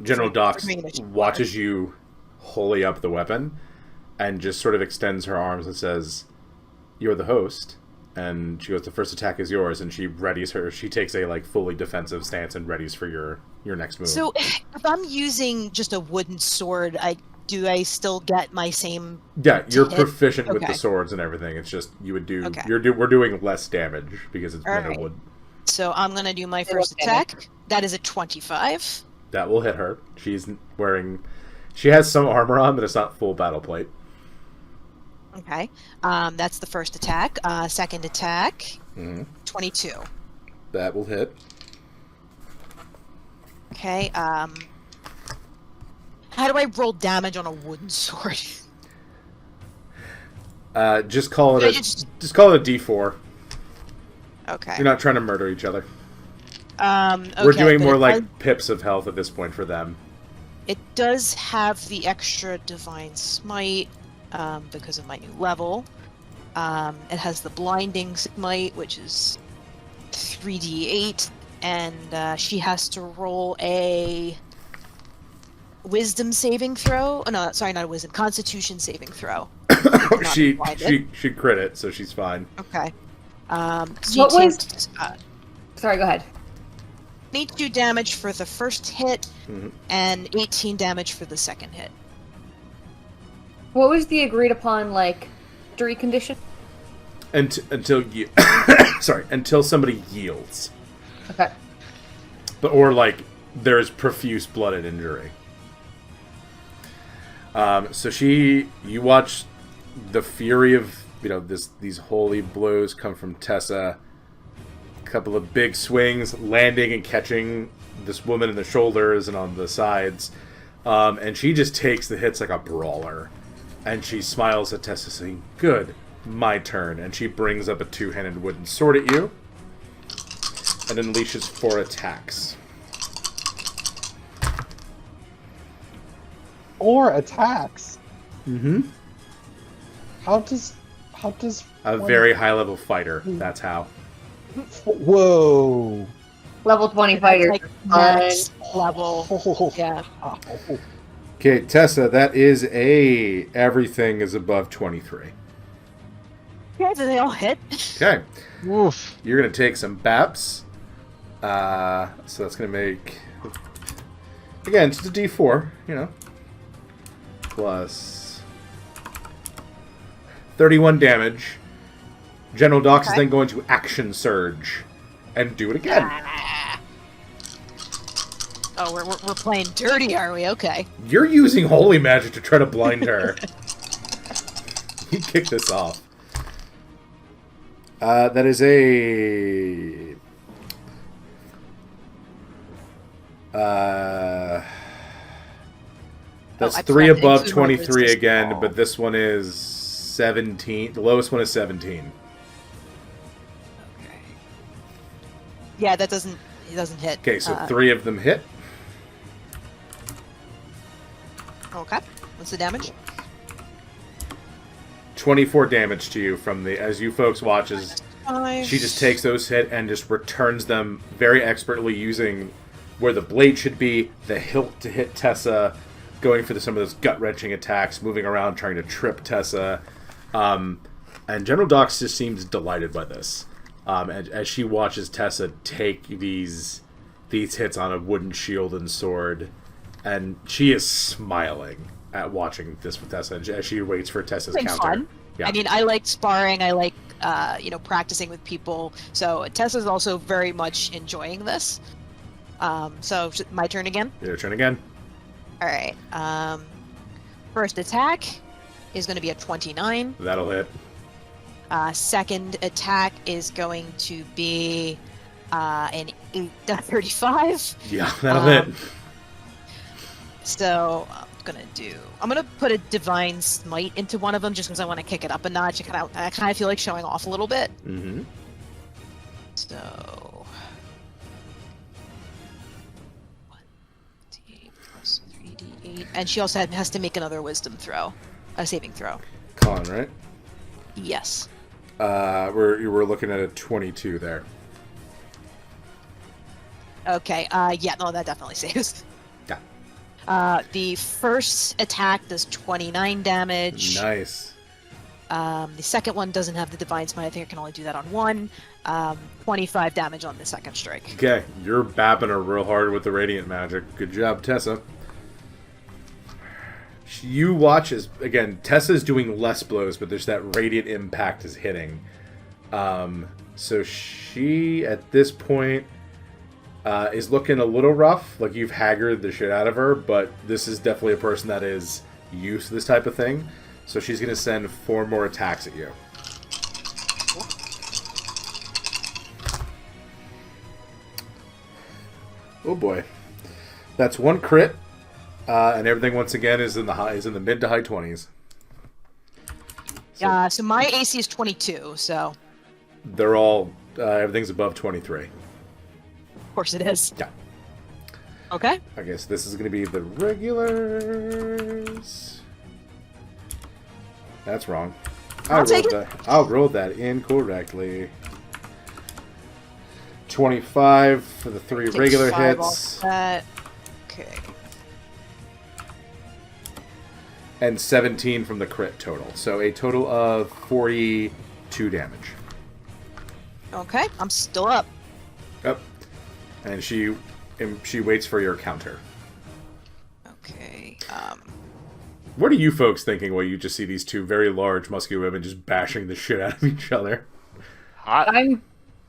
General Dox bringing it to watches you holy up the weapon and just sort of extends her arms and says, "You're the host." And she goes, "The first attack is yours," and she readies her. She takes a fully defensive stance and readies for your next move. So if I'm using just a wooden sword, do I still get my same? Yeah, you're hit? proficient with the Okay. swords and everything. It's just you would do. Okay. We're doing less damage because it's All made of right. wood. So I'm gonna do my It'll first hit. attack. That is a 25. That will hit her. She's wearing. She has some armor on, but it's not full battle plate. Okay, that's the first attack. Second attack, Mm-hmm. 22. That will hit. Okay. How do I roll damage on a wooden sword? Just call it I a. just- Just call it a D4. Okay. You're not trying to murder each other. Okay, We're doing but more it like does- pips of health at this point for them. It does have the extra divine smite because of my new level. It has the blinding smite, which is 3d8, and she has to roll a wisdom saving throw. Oh, no, sorry, not a wisdom. Constitution saving throw. Not she blinded. she crit it, so she's fine. Okay. So What you was- takes Sorry, go ahead. 22 damage for the first hit Mhm. and 18 damage for the second hit. What was the agreed upon victory condition? Until you, sorry, until somebody yields, Okay. or there's profuse blood and injury. So you watch the fury of these holy blows come from Tessa. A couple of big swings, landing and catching this woman in the shoulders and on the sides, and she just takes the hits like a brawler. And she smiles at Tessa, saying, "Good, my turn." And she brings up a two-handed wooden sword at you, and unleashes 4 attacks. Or attacks. Mm-hmm. How does A one- very high-level fighter. That's how. Whoa. Level 20 fighter. Like max level. Oh. Yeah. Okay, Tessa, that is everything is above 23. Okay, do they all hit? Okay, Woof. you're going to take some BAPs. So that's going to make... Again, it's just a D4, Plus 31 damage. General Dox is Okay. then going to action surge and do it again. Oh, we're playing dirty, are we? Okay. You're using holy magic to try to blind her. You kick this off. That is a... That's I 3 plugged above into my 23 resist again, wall. but this one is 17. The lowest one is 17. Okay. Yeah, it doesn't hit. Okay, so 3 of them hit. Okay. What's the damage? 24 damage to you from as you folks watch as 5. she just takes those hit and just returns them very expertly using where the blade should be, the hilt to hit Tessa, going for some of those gut-wrenching attacks, moving around, trying to trip Tessa. And General Dox just seems delighted by this. As she watches Tessa take these hits on a wooden shield and sword, and she is smiling at watching this with Tessa as she waits for Tessa's Been counter. fun. Yeah. I mean, I like sparring. I like, practicing with people. So Tessa's also very much enjoying this. So my turn again. Your turn again. All right. First attack is going to be a 29. That'll hit. Second attack is going to be an 35. Yeah, that'll hit. So gonna do? I'm gonna put a divine smite into one of them just because I want to kick it up a notch. I kind of feel like showing off a little bit. Mm-hmm. So 1d8 plus 3d8, and she also has to make another wisdom throw, a saving throw. Con, right? Yes. We're looking at a 22 there. Okay. Yeah. No, that definitely saves. Yeah. The first attack does 29 damage. Nice. The second one doesn't have the divine smite. I think I can only do that on one. 25 damage on the second strike. Okay, you're bapping her real hard with the radiant magic. Good job, Tessa. You watch as, again, Tessa's doing less blows, but there's that radiant impact is hitting. So she, at this point, is looking a little rough. Like, you've haggard the shit out of her, but this is definitely a person that is used to this type of thing. So she's going to send 4 more attacks at you. Oh boy. That's 1 crit. And everything once again is in the mid to high 20s. So my AC is 22, so They're all everything's above 23. of course it is. Yeah. Okay. I guess this is going to be the regulars. That's wrong. I'll take it. I rolled that incorrectly. 25 for the 3 Take regular 5 hits. off that. Okay. And 17 from the crit total. So a total of 42 damage. Okay. I'm still up. Yep. And she waits for your counter. Okay. What are you folks thinking while you just see these 2 very large, muscular women just bashing the shit out of each other? Hot. I'm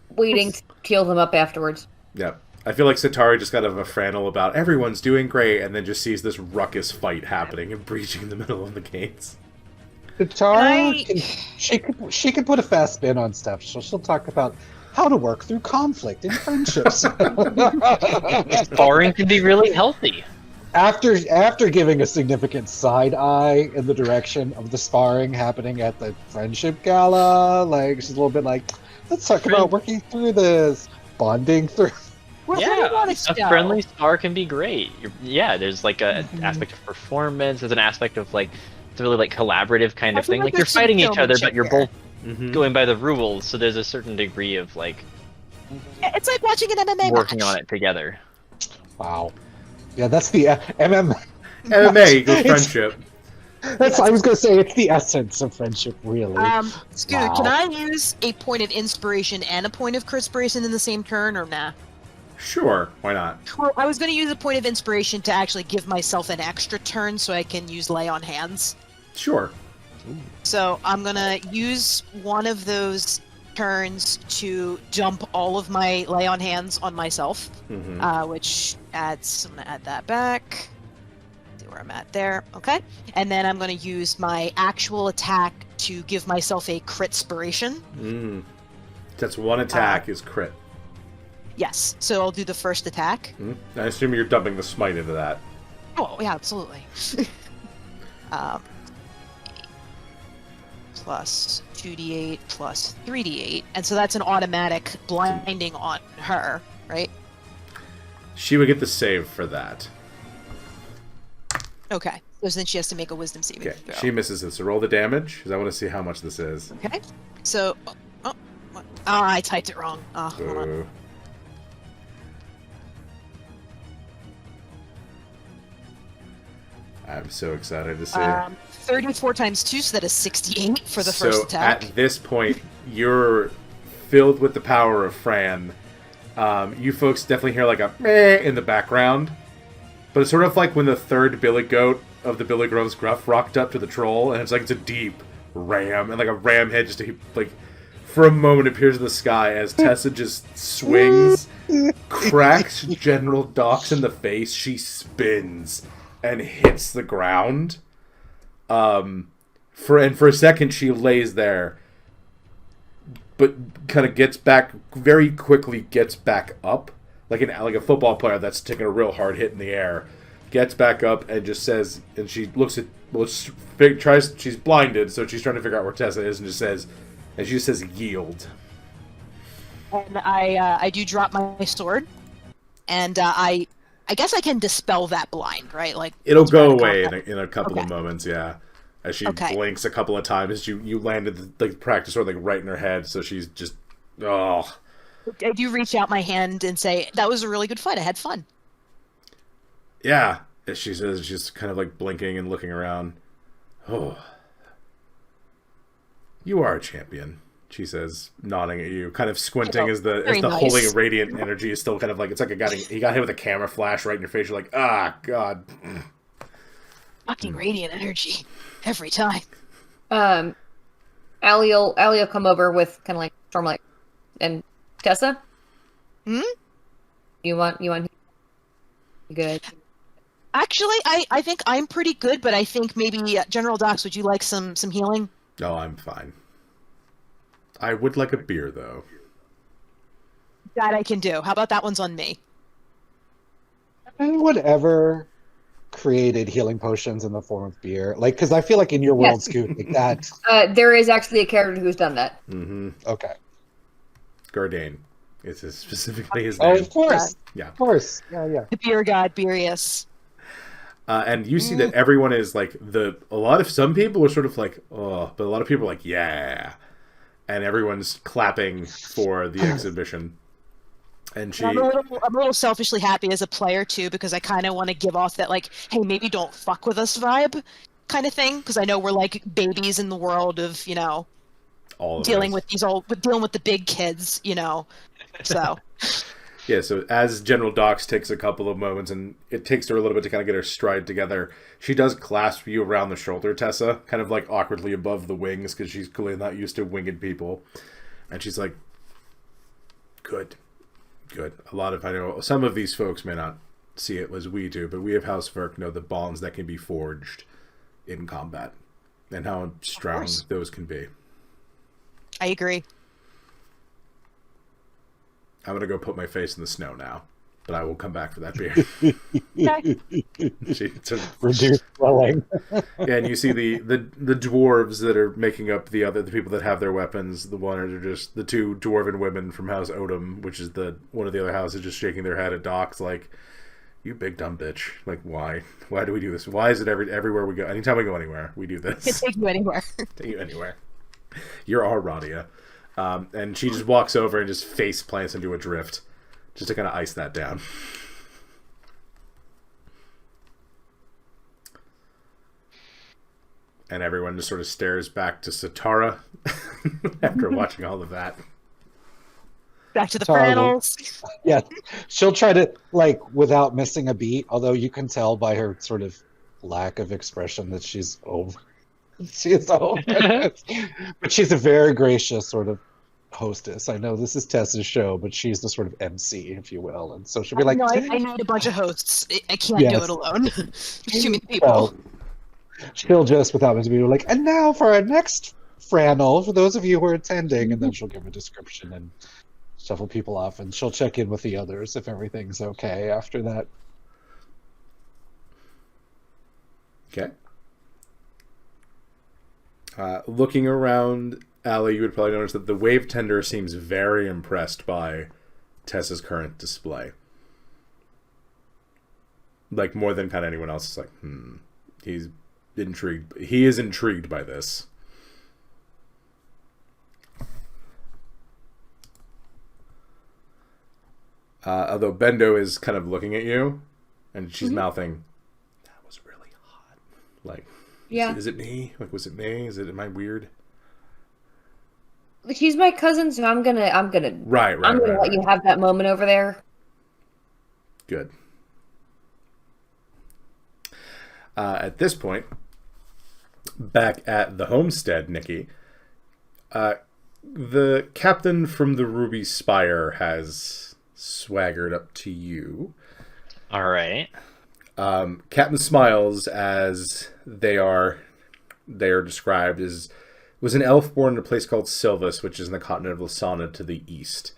waiting to kill them up afterwards. Yep. I feel like Satari just got a frannel about everyone's doing great, and then just sees this ruckus fight happening and breaching the middle of the gates. Tara, she could put a fast spin on stuff. So she'll talk about how to work through conflict in friendships. Sparring can be really healthy. After giving a significant side eye in the direction of the sparring happening at the friendship gala, like she's a little bit like, let's talk about working through this, bonding through. Where do you Yeah, want a to go? friendly spar can be great. There's like an aspect of performance. There's an aspect of like it's really like collaborative kind I of feel thing. like Like you're there's some fighting each other, but showmanship you're here. both going by the rules. So there's a certain degree of like It's like watching an MMA working match. on it together. Wow. Yeah, that's the MMA. MMA equals friendship. That's. I was gonna say it's the essence of friendship, really. Scoot, Wow. can I use a point of inspiration and a point of perspiration in the same turn, or nah? Sure, why not? Well, I was going to use a point of inspiration to actually give myself an extra turn so I can use lay on hands. Sure. So I'm going to use one of those turns to dump all of my lay on hands on myself, which adds, I'm going to add that back. See where I'm at there. Okay. And then I'm going to use my actual attack to give myself a crit spiration. That's 1 attack is crit. Yes. So I'll do the first attack. I assume you're dumping the smite into that. Oh, yeah, absolutely. Plus 2d8 plus 3d8. And so that's an automatic blinding on her, right? She would get the save for that. Okay. So then she has to make a wisdom saving Okay, throw. she misses it. So roll the damage, because I want to see how much this is. Okay. So... what? I typed it wrong. Hold on. Boo. I'm so excited to see it. 34 times 2, so that is 68 for the first attack. At this point, you're filled with the power of Fran. You folks definitely hear like a meh in the background. But it's sort of like when the third billy goat of the Billy Groves Gruff rocked up to the troll, and it's like it's a deep ram, and like a ram head just like for a moment appears in the sky as Tessa just swings, cracks General Dox in the face, she spins and hits the ground. For a second she lays there, but kind of gets back very quickly, gets back up like a football player that's taking a real hard hit in the air, gets back up and just says, and she looks at, she's blinded, so she's trying to figure out where Tessa is, and she just says, yield. And I do drop my sword, and I guess I can dispel that blind, right? Like It'll go away in a couple of Okay. moments, yeah. As she Okay. blinks a couple of times, you landed the practice sword like right in her head, so she's just, oh. I do reach out my hand and say, that was a really good fight. I had fun. Yeah, as she says, she's kind of like blinking and looking around. Oh. You are a champion, she says, nodding at you, kind of squinting as the Very nice. holy radiant energy is still kind of like, it's like he got hit with a camera flash right in your face. You're like, ah, God. Fucking radiant energy every time. Allie will come over with kind of like Stormlight and Tessa. Hmm? You want good? Actually, I think I'm pretty good, but I think maybe General Docs, would you like some healing? No, I'm fine. I would like a beer, though. That I can do. How about that one's on me? Anyone ever created healing potions in the form of beer? Like, because I feel like in your world, Yes. Scoot, like that. There is actually a character who's done that. Mm-hmm. Okay. Gardane. It's specifically his Oh, name. of course. Yeah. Of course. Yeah. The beer god, Beerius. And you see that everyone is like some people are sort of like, oh, but a lot of people are like, yeah. And everyone's clapping for the exhibition. And she, I'm a little selfishly happy as a player too, because I kind of want to give off that like, hey, maybe don't fuck with us vibe kind of thing, because I know we're like babies in the world of, you know, all of dealing us. with dealing with the big kids, you know. So Yeah, so as General Docs takes a couple of moments, and it takes her a little bit to kind of get her stride together, she does clasp you around the shoulder, Tessa, kind of like awkwardly above the wings, because she's clearly not used to winged people. And she's like, good. I know some of these folks may not see it as we do, but we of House Verk know the bonds that can be forged in combat, and how strong those can be. I agree. I'm gonna go put my face in the snow now, but I will come back for that beer. Okay. Reduce swelling. Yeah, and you see the dwarves that are making up the people that have their weapons. The one are just the two dwarven women from House Odom, which is one of the other houses, just shaking their head at Docs like, "You big dumb bitch! Like, why? Why do we do this? Why is it everywhere we go? Anytime we go anywhere, we do this. Can take you anywhere. Take you anywhere. You're our Radia." And she just walks over and just face plants into a drift, just to kind of ice that down. And everyone just sort of stares back to Satara after watching all of that. Back to the Horrible. panels. Yeah, she'll try to, like, without missing a beat, although you can tell by her sort of lack of expression that she's over. She is over. But she's a very gracious sort of hostess. I know this is Tessa's show, but she's the sort of MC, if you will. And so she'll be like, no, I need a bunch of hosts. I can't Yes. do it alone. There's too many people. well, she'll just, without missing a beat, like, and now for our next Franel, for those of you who are attending, and then she'll give a description and shuffle people off, and she'll check in with the others if everything's okay after that. Okay. Looking around, Allie, you would probably notice that the wave tender seems very impressed by Tessa's current display. Like, more than kind of anyone else. It's like, he's intrigued. He is intrigued by this. Although Bendo is kind of looking at you, and she's mouthing, "That was really hot." Like, Yeah. is it me? Like, was it me? Am I weird? She's my cousin, so I'm gonna Right. let you have that moment over there. Good. At this point, back at the homestead, Nikki, the captain from the Ruby Spire has swaggered up to you. All right. Captain smiles as they are described as was an elf born in a place called Silvus, which is in the continent of Lasana to the east.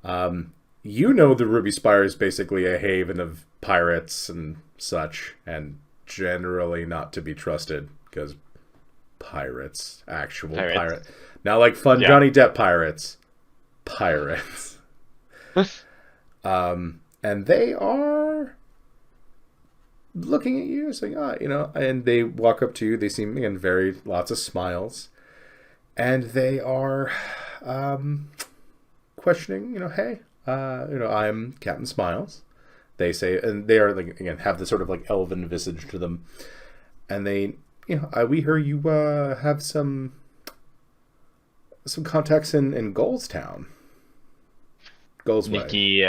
You know the Ruby Spire is basically a haven of pirates and such, and generally not to be trusted because pirates, actual pirate, not like fun Johnny Depp pirates, pirates. And they are looking at you, saying, and they walk up to you. They seem, again, lots of smiles, and they are questioning, hey, I'm Captain Smiles. They say, and they are, like, again, have this sort of like elven visage to them, and they, we hear you have some contacts in Goldstown. Goldsway. Nikki,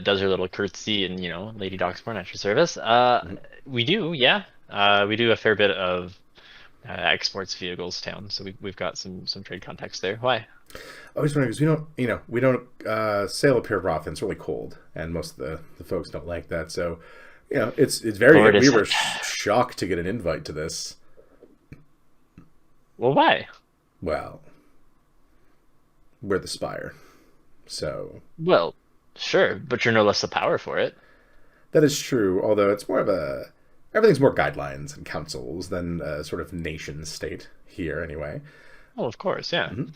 does her little curtsy and, Lady Dogsborn at your service. We do, yeah. We do a fair bit of exports via Goldstown, so we've got some trade contacts there. Why? I was wondering, because we don't sail up here often. It's really cold, and most of the folks don't like that. So, it's very. We were shocked to get an invite to this. Well, why? Well, we're the Spire, so. Well, sure, but you're no less the power for it. That is true. Although it's more of everything's more guidelines and councils than a sort of nation state here, anyway. Oh, of course, yeah. Mm-hmm.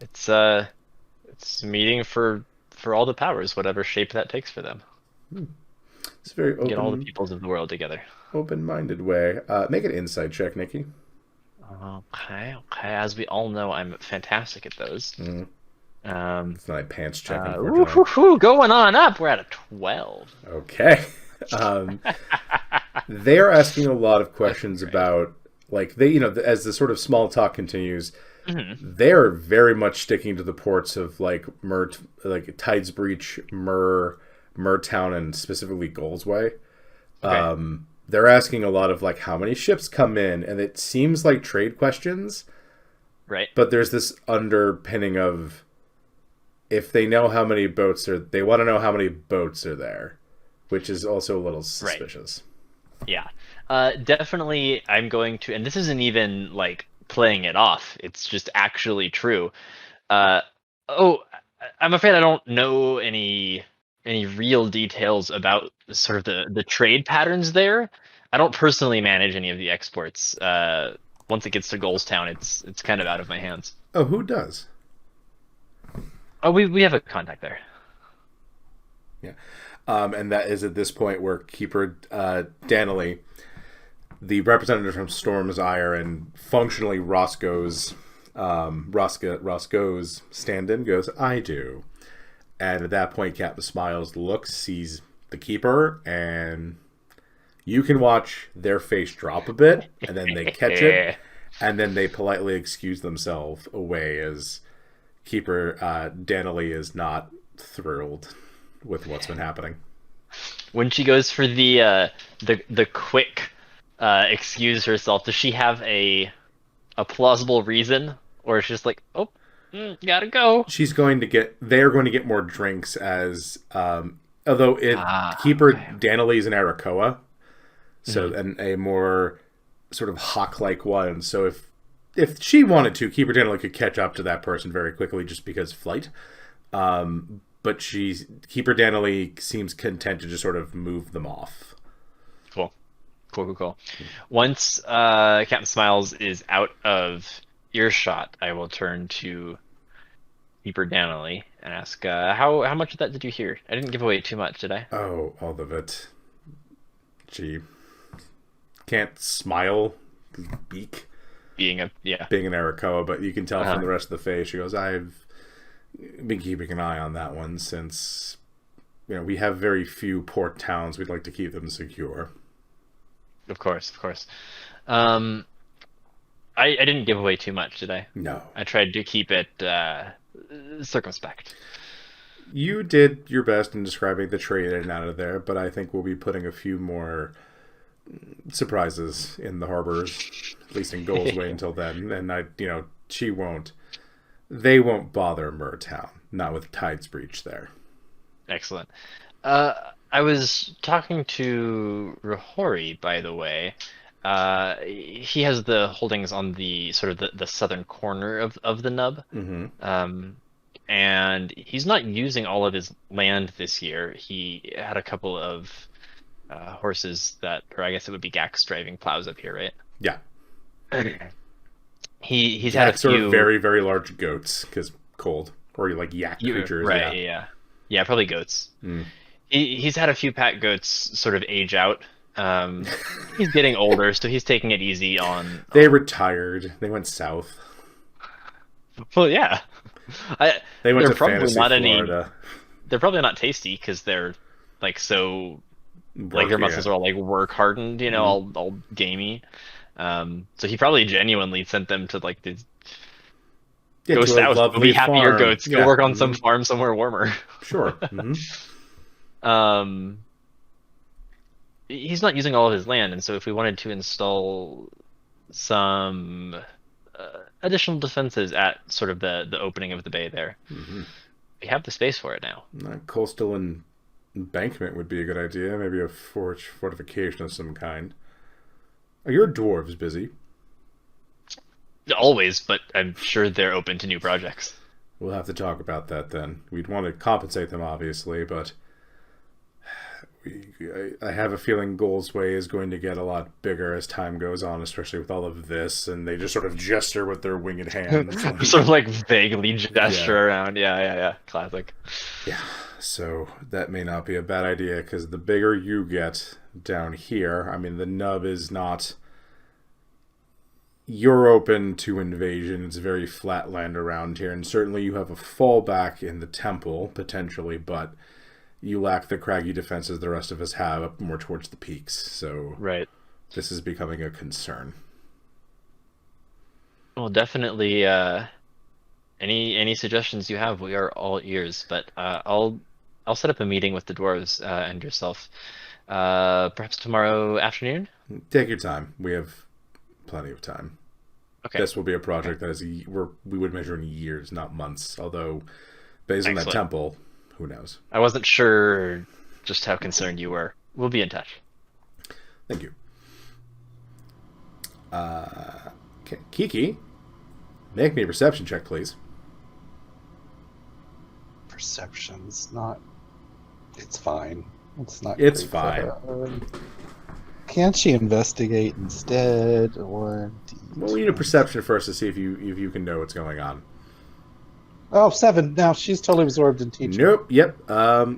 It's a meeting for all the powers, whatever shape that takes for them. It's very open. Get all the peoples of the world together. Open-minded way. Make an insight check, Nikki. Okay. As we all know, I'm fantastic at those. It's not a pants check. Going on up. We're at a 12. Okay. They're asking a lot of questions about, like, they, as the sort of small talk continues. Mm-hmm. They're very much sticking to the ports of like Tidesbreach, Murtown, and specifically Goldsway. Okay. They're asking a lot of like how many ships come in, and it seems like trade questions. Right. But there's this underpinning of if they know how many boats they want to know how many boats are there, which is also a little suspicious. Right. Yeah. Definitely I'm going to, and this isn't even like playing it off, it's just actually true. I'm afraid I don't know any real details about sort of the trade patterns there. I don't personally manage any of the exports. Once it gets to Goldstown, it's kind of out of my hands. Oh, who does? Oh, we have a contact there. Yeah. And that is at this point where Keeper Danley, the representative from Storm's Ire and functionally Roscoe's stand-in, goes, I do. And at that point, Captain Smiles looks, sees the Keeper, and you can watch their face drop a bit, and then they catch it, and then they politely excuse themselves away as Keeper Danley is not thrilled with what's been happening. When she goes for the quick excuse herself, does she have a plausible reason, or is she just like, gotta go? They're going to get more drinks as although Keeper Danley is an Arakoa, so and a more sort of hawk-like one. So if she wanted to, Keeper Danley could catch up to that person very quickly just because flight. But Keeper Danley seems content to just sort of move them off. Cool. Once Captain Smiles is out of earshot, I will turn to Keeper Danley and ask, how much of that did you hear? I didn't give away too much, did I? Oh, all of it. She can't smile, beak. Being an Arakoa, but you can tell from the rest of the face. She goes, I've been keeping an eye on that one since, we have very few port towns. We'd like to keep them secure. Of course. I didn't give away too much, did I? No. I tried to keep it circumspect. You did your best in describing the trade in and out of there, but I think we'll be putting a few more surprises in the harbors, at least in Goldsway until then. And they won't bother Murtown, not with Tidesbreach there. Excellent. I was talking to Rahori, by the way. He has the holdings on the sort of the southern corner of the nub. Mm-hmm. and he's not using all of his land this year. He had a couple of horses that, or I guess it would be Gax driving plows up here, right? Yeah. He's had a Sort few of very, very large goats, because cold. Or like yak creatures. right? Yeah. Yeah, probably goats. Mm. He's had a few pack goats sort of age out. He's getting older, so he's taking it easy on. They retired. They went south. Well, yeah. They went they're to probably Fantasy not Florida. They're probably not tasty because they're like so. Like their muscles are all like work hardened, you know, all gamey. So he probably genuinely sent them to like the go south, go be happier farm. goats, go work on some farm somewhere warmer. Sure. He's not using all of his land, and so if we wanted to install some additional defenses at sort of the opening of the bay there, we have the space for it now. Coastal embankment would be a good idea. Maybe a fortification of some kind. Are your dwarves busy? Always, but I'm sure they're open to new projects. We'll have to talk about that then. We'd want to compensate them, obviously, but I have a feeling Goldsway is going to get a lot bigger as time goes on, especially with all of this, and they just sort of gesture with their winged hands. Sort of like vaguely gesture around. Yeah. Classic. Yeah, so that may not be a bad idea, because the bigger you get down here, I mean, the nub is not... You're open to invasion. It's very flat land around here, and certainly you have a fallback in the temple, potentially, but you lack the craggy defenses the rest of us have up more towards the peaks, so right. This is becoming a concern. Well, definitely, any suggestions you have, we are all ears, but I'll set up a meeting with the dwarves and yourself, perhaps tomorrow afternoon? Take your time. We have plenty of time. Okay. This will be a project that is we would measure in years, not months. Although, based on that temple, who knows? I wasn't sure just how concerned you were. We'll be in touch. Thank you. Okay. Kiki, make me a perception check, please. Perception's not. It's fine. It's not. It's great for fine. her. Can't she investigate instead, or? Well, we need a perception first to see if you can know what's going on. Oh, 7. Now she's totally absorbed in teaching. Nope. Yep.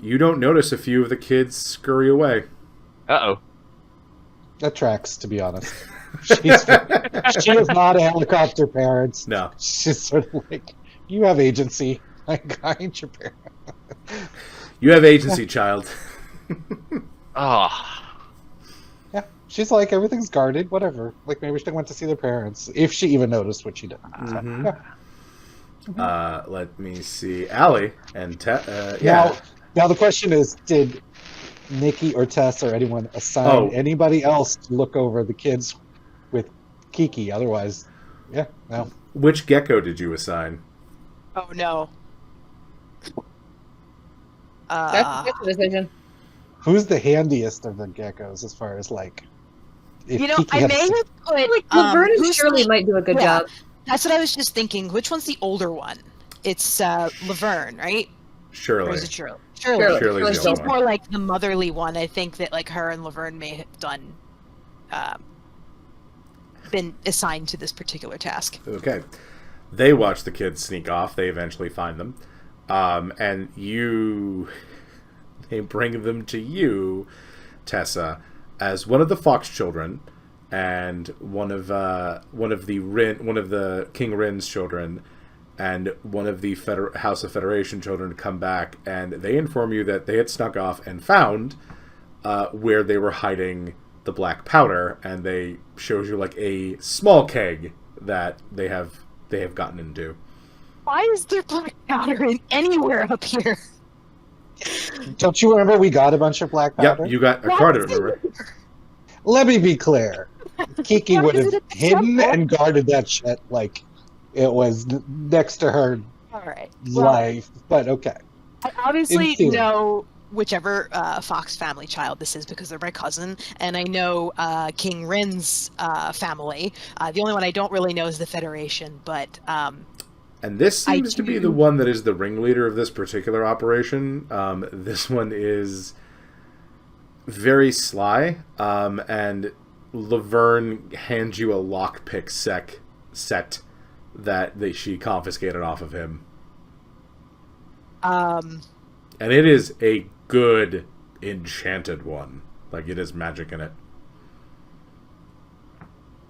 You don't notice a few of the kids scurry away. Uh-oh. That tracks, to be honest. She is not a helicopter parent. No. She's sort of like, you have agency. I ain't your parent. You have agency, child. Oh. Yeah. She's like, everything's guarded, whatever. Like, maybe she went to see their parents, if she even noticed what she did. Mm-hmm. Yeah. Let me see. Allie and yeah. Now the question is, did Nikki or Tess or anyone assign anybody else to look over the kids with Kiki? Otherwise, yeah, no. Which gecko did you assign? Oh no. That's a decision. Who's the handiest of the geckos as far as like? You know, Kiki I had may have put Like Laverne and who's Shirley the- might do a good yeah. job. That's what I was just thinking. Which one's the older one? It's Laverne, right? Or Shirley. is it Shirley? Shirley's the She's older one. more like the motherly one. I think that like her and Laverne may have done, been assigned to this particular task. Okay. They watch the kids sneak off. They eventually find them. And they bring them to you, Tessa, as one of the Fox children and one of the King Rin's children and one of the House of Federation children come back, and they inform you that they had snuck off and found where they were hiding the black powder, and they shows you like a small keg that they have gotten into. Why is there black powder anywhere up here? Don't you remember we got a bunch of black powder? Yep, you got a card, remember? Let me be clear. Kiki Why would is have it at the hidden temple? and guarded that shit like it was next to her All right. Well, life. But okay. I obviously In theory. know whichever Fox family child this is because they're my cousin, and I know King Rin's family. The only one I don't really know is the Federation, but And this seems to be the one that is the ringleader of this particular operation. This one is very sly, and Laverne hands you a lockpick set that she confiscated off of him. And it is a good enchanted one. Like, it has magic in it.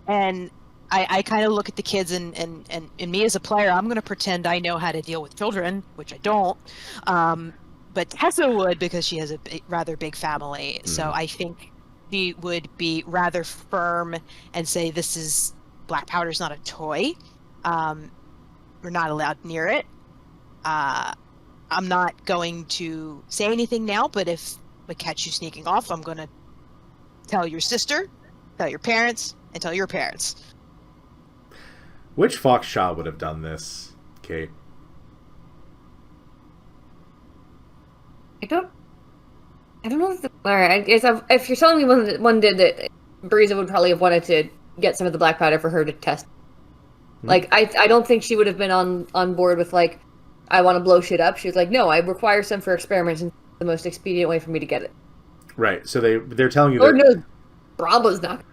And I kind of look at the kids and me as a player, I'm going to pretend I know how to deal with children, which I don't. But Tessa would, because she has a rather big family. So I think she would be rather firm and say, this is, black powder's not a toy. We're not allowed near it. I'm not going to say anything now, but if I catch you sneaking off, I'm going to tell your sister, tell your parents, and tell your parents. Which Fox Shaw would have done this, Kate? I don't know if alright, I guess if you're telling me one did that, Breeza would probably have wanted to get some of the black powder for her to test. Like, I don't think she would have been on board with, like, I want to blow shit up. She was like, no, I require some for experiments, and the most expedient way for me to get it. Right, so they're telling you Lord that... knows, Brahma's not.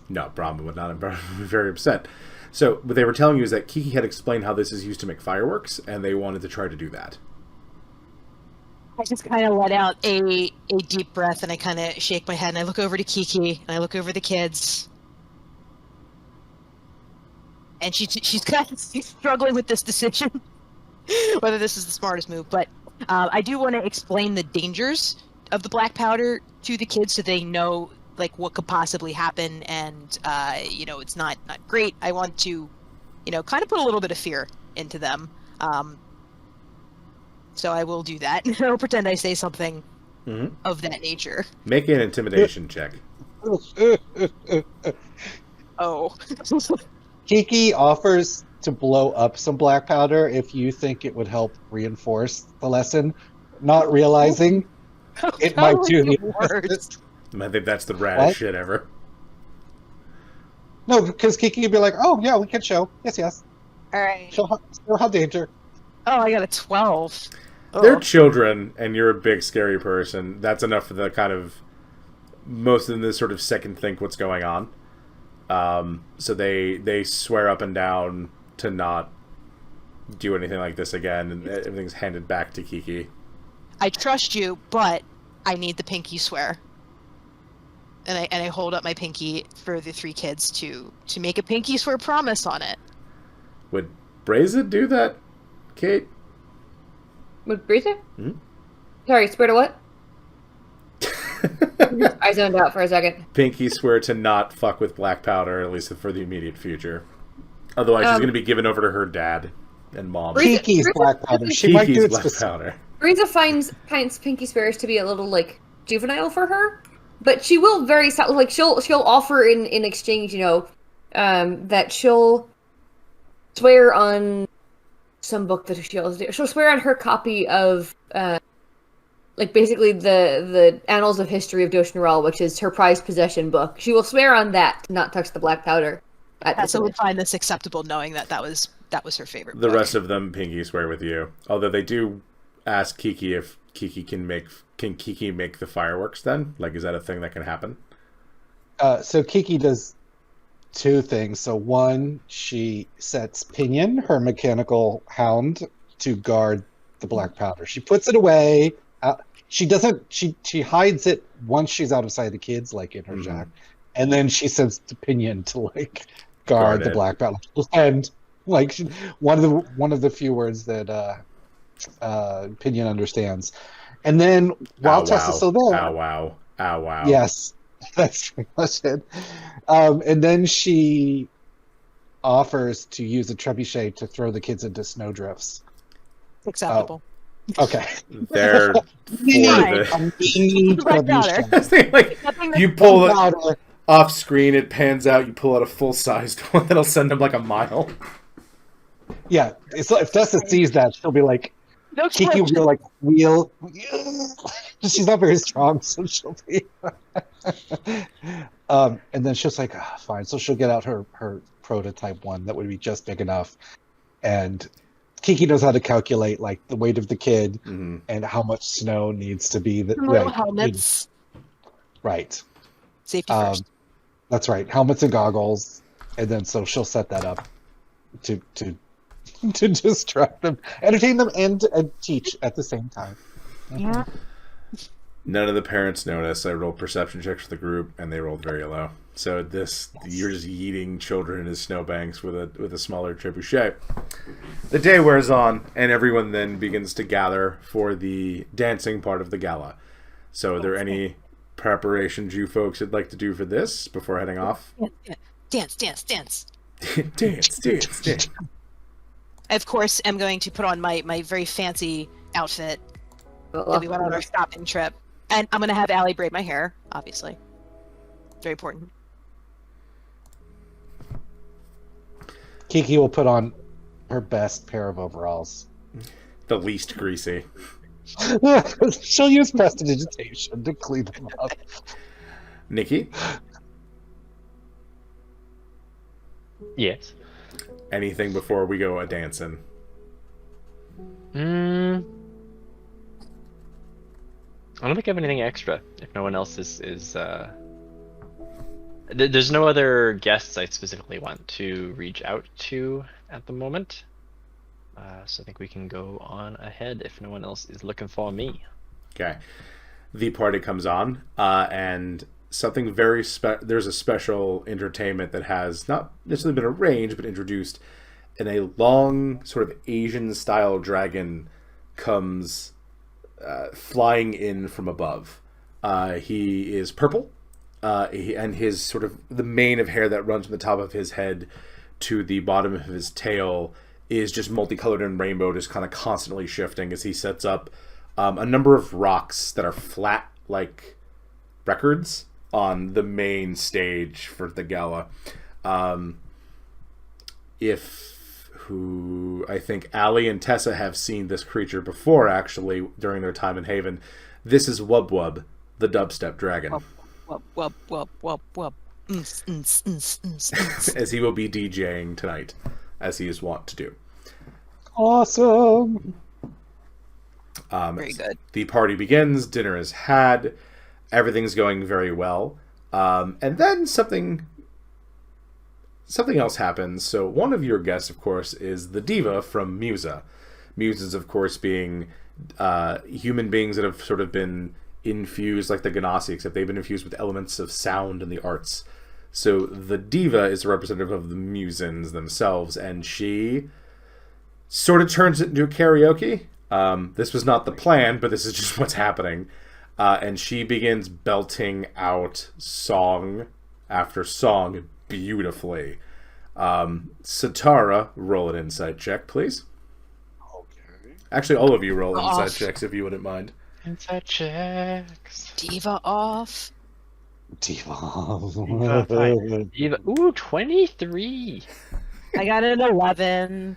No, Brahma would not be very upset. So what they were telling you is that Kiki had explained how this is used to make fireworks, and they wanted to try to do that. I just kind of let out a deep breath, and I kind of shake my head, and I look over to Kiki, and I look over the kids. And she's struggling with this decision, whether this is the smartest move. But I do want to explain the dangers of the black powder to the kids so they know, like, what could possibly happen, and it's not great. I want to, kind of put a little bit of fear into them. So I will do that. I'll pretend I say something of that nature. Make an intimidation check. Oh. Kiki offers to blow up some black powder if you think it would help reinforce the lesson, not realizing it might do the worst. I think that's the raddest shit ever. No, because Kiki would be like, oh, yeah, we can show. Yes. All right. Show how danger. Oh, I got a 12. They're children, and you're a big, scary person. That's enough for the kind of... Most of them sort of second think what's going on. So they swear up and down to not do anything like this again, and everything's handed back to Kiki. I trust you, but I need the pinky swear. And I hold up my pinky for the three kids to make a pinky swear promise on it. Would Breza do that, Kate? With Breeza? Sorry, swear to what? I zoned out for a second. Pinky swear to not fuck with black powder, at least for the immediate future. Otherwise, she's going to be given over to her dad and mom. Kiki's black powder. She might do it specific. Breeza finds pinky swears to be a little, like, juvenile for her, but she will very like she'll offer in exchange, that she'll swear on some book that she'll swear on her copy of like basically the Annals of History of Doshinral, which is her prized possession book. She will swear on that to not touch the black powder. So we find this acceptable, knowing that was her favorite. The book. rest of them pinky swear with you, although they do ask Kiki if Kiki can Kiki make the fireworks. Then, like, is that a thing that can happen? So Kiki does two things. So one, she sets Pinion, her mechanical hound, to guard the black powder. She puts it away. She doesn't. She hides it once she's out of sight of the kids, like in her jack, and then she sends to Pinion to like guard the black powder. And like one of the few words that Pinion understands. And then while Tessa's still there, ow wow. Yes, that's pretty much it. And then she offers to use a trebuchet to throw the kids into snowdrifts. Acceptable. Okay. They're for the like you pull it off screen, it pans out, you pull out a full-sized one that'll send them like a mile. Yeah, it's like, if Tessa sees that, she'll be like, no Kiki will like wheel. She's not very strong, so she'll be. And then she's like, fine. So she'll get out her prototype one that would be just big enough, and Kiki knows how to calculate like the weight of the kid Mhm. and how much snow needs to be. Some little helmets. Right. Safety first. That's right. Helmets and goggles, and then so she'll set that up to to distract them, entertain them, and teach at the same time. Yeah. None of the parents notice. I rolled perception checks for the group, and they rolled very low. So you're just yeeting children into snowbanks with a smaller trebuchet. The day wears on, and everyone then begins to gather for the dancing part of the gala. So, are there any preparations you folks would like to do for this before heading off? Dance. dance. I, of course, am going to put on my very fancy outfit that we went on our stopping trip. And I'm going to have Allie braid my hair, obviously. Very important. Kiki will put on her best pair of overalls. The least greasy. She'll use prestidigitation to clean them up. Nikki, Yes. anything before we go a dancing? I don't think I have anything extra. If no one else is there's no other guests I specifically want to reach out to at the moment. So I think we can go on ahead if no one else is looking for me. Okay. The party comes on, and something very there's a special entertainment that has not necessarily been arranged, but introduced, and a long sort of Asian-style dragon comes flying in from above. He is purple, and his sort of the mane of hair that runs from the top of his head to the bottom of his tail is just multicolored and rainbow, just kind of constantly shifting as he sets up a number of rocks that are flat like records on the main stage for the gala. I think Allie and Tessa have seen this creature before, actually, during their time in Haven. This is Wub Wub, the dubstep dragon. Wub. As he will be DJing tonight, as he is wont to do. Awesome. Very good. The party begins, dinner is had, everything's going very well. And then something else happens. So one of your guests, of course, is the diva from Musa. Musas, of course, being human beings that have sort of been infused like the Ganassi, except they've been infused with elements of sound and the arts. So the diva is a representative of the Musans themselves, and she sort of turns it into karaoke. This was not the plan, but this is just what's happening. And she begins belting out song after song beautifully. Satara, roll an insight check, please. Okay. Actually, all of you roll Off. insight checks if you wouldn't mind. Inside checks. Diva off. Diva. Ooh, 23. I got an 11.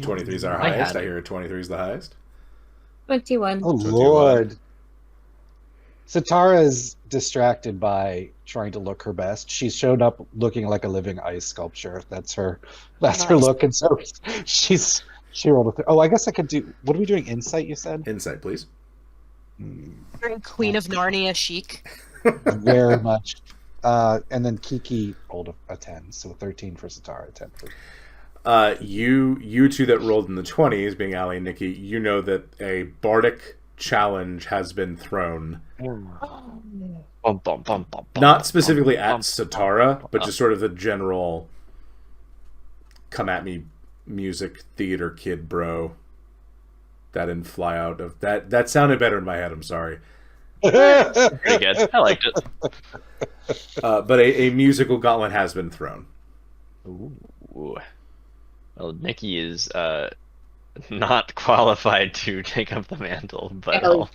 23 is our I highest. had I it. hear 23 is the highest. 21. Oh, Lord. Satara is distracted by trying to look her best. She's showed up looking like a living ice sculpture. That's her Nice. look. And so she rolled a I guess I could do, what are we doing? Insight, you said? Insight, please. Very Queen of Narnia chic. Very much. And then Kiki rolled a 10, so 13 for Satara, 10 for... You two that rolled in the 20s, being Allie and Nikki, you know that a bardic challenge has been thrown. Not specifically at Satara, but just sort of the general come at me music theater kid bro. That didn't fly out of that. That sounded better in my head, I'm sorry. Pretty good. I liked it. But a musical gauntlet has been thrown. Ooh. Well, Nikki is not qualified to take up the mantle, but Allie.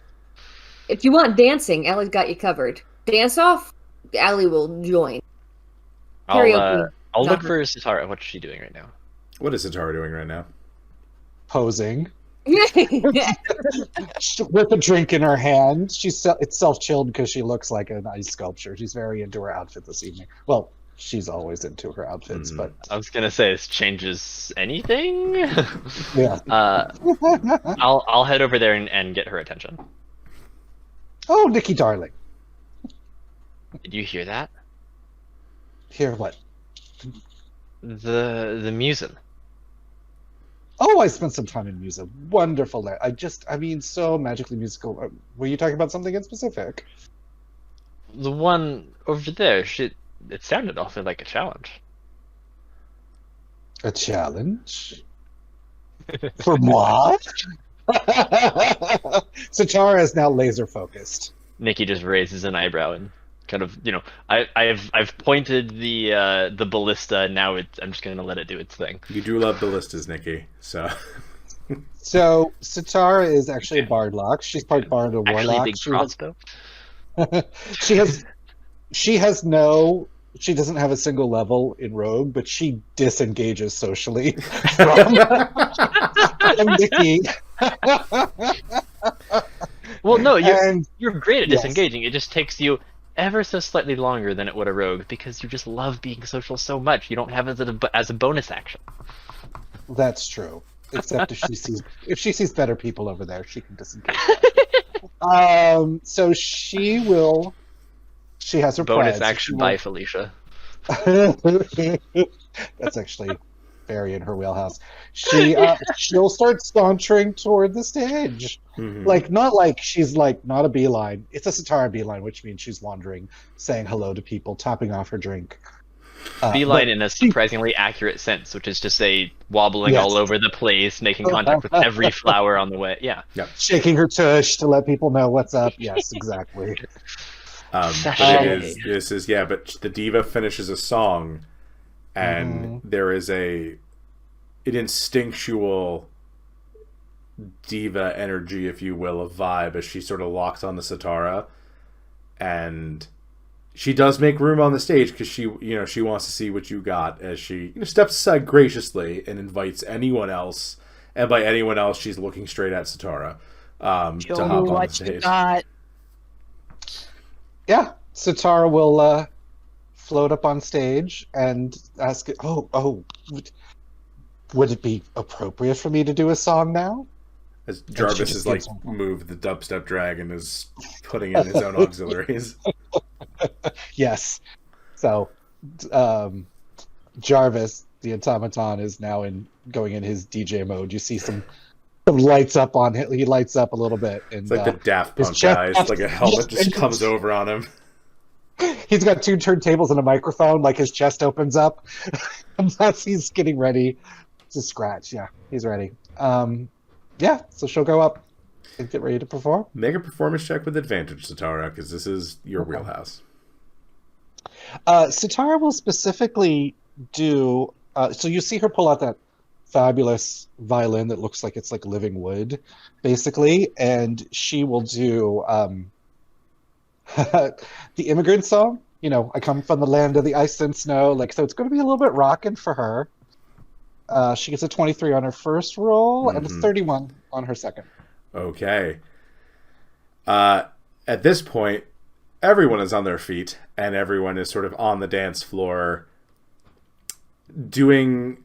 If you want dancing, Allie's got you covered. Dance off, Allie will join. Karaoke. I'll not look her. for Satara. What's she doing right now? What is Satara doing right now? Posing. With a drink in her hand. It's self-chilled because she looks like an ice sculpture. She's very into her outfit this evening. Well, she's always into her outfits. But I was gonna say this changes anything. yeah. I'll head over there and get her attention. Oh, Nikki, darling. Did you hear that? Hear what? The museum. Oh, I spent some time in Musa. Wonderful. I mean, so magically musical. Were you talking about something in specific? The one over there. It sounded awfully like a challenge. A challenge? For moi? Satara is now laser focused. Nikki just raises an eyebrow and kind of, I've pointed the ballista. Now I'm just gonna let it do its thing. You do love ballistas, Nikki. So. So Satara is actually a bardlock. She's part bard and Actually, warlock. big crossbow. She doesn't have a single level in rogue, but she disengages socially from Nikki. Well, no, And- you're great at yes. disengaging. It just takes you ever so slightly longer than it would a rogue because you just love being social so much. You don't have it as a bonus action. That's true. Except if she sees better people over there, she can disengage. So she has her Bonus plans. action by Felicia. That's actually very in her wheelhouse. She'll start sauntering toward the stage. Mhm. Not she's not a beeline. It's a Satara beeline, which means she's wandering, saying hello to people, topping off her drink. Beeline but in a surprisingly accurate sense, which is to say wobbling Yes. all over the place, making contact with every flower on the way. Yeah. shaking her tush to let people know what's up. Yes, exactly. But Sashay. but the diva finishes a song, and there is an instinctual diva energy, if you will, a vibe as she sort of locks on the Satara, and she does make room on the stage because she wants to see what you got as she steps aside graciously and invites anyone else, and by anyone else she's looking straight at Satara to hop on the what stage. you got? Yeah, Satara will float up on stage and ask, would it be appropriate for me to do a song now? As Jarvis just has gives moved the dubstep drag and is putting in his own auxiliaries. Yes. So Jarvis, the automaton, is now going in his DJ mode. You see some lights up on him. He lights up a little bit. And, It's like the Daft his Punk chest- guys, like a helmet just and- comes over on him. He's got 2 turntables and a microphone. His chest opens up. Unless he's getting ready to scratch. Yeah, he's ready. Yeah, so she'll go up and get ready to perform. Make a performance check with advantage, Satara, because this is your wheelhouse. Satara will specifically do. So you see her pull out that fabulous violin that looks like it's living wood, basically, and she will do the immigrant song. I come from the land of the ice and snow. So it's going to be a little bit rocking for her. She gets a 23 on her first roll and a 31 on her second. Okay. At this point, everyone is on their feet, and everyone is sort of on the dance floor doing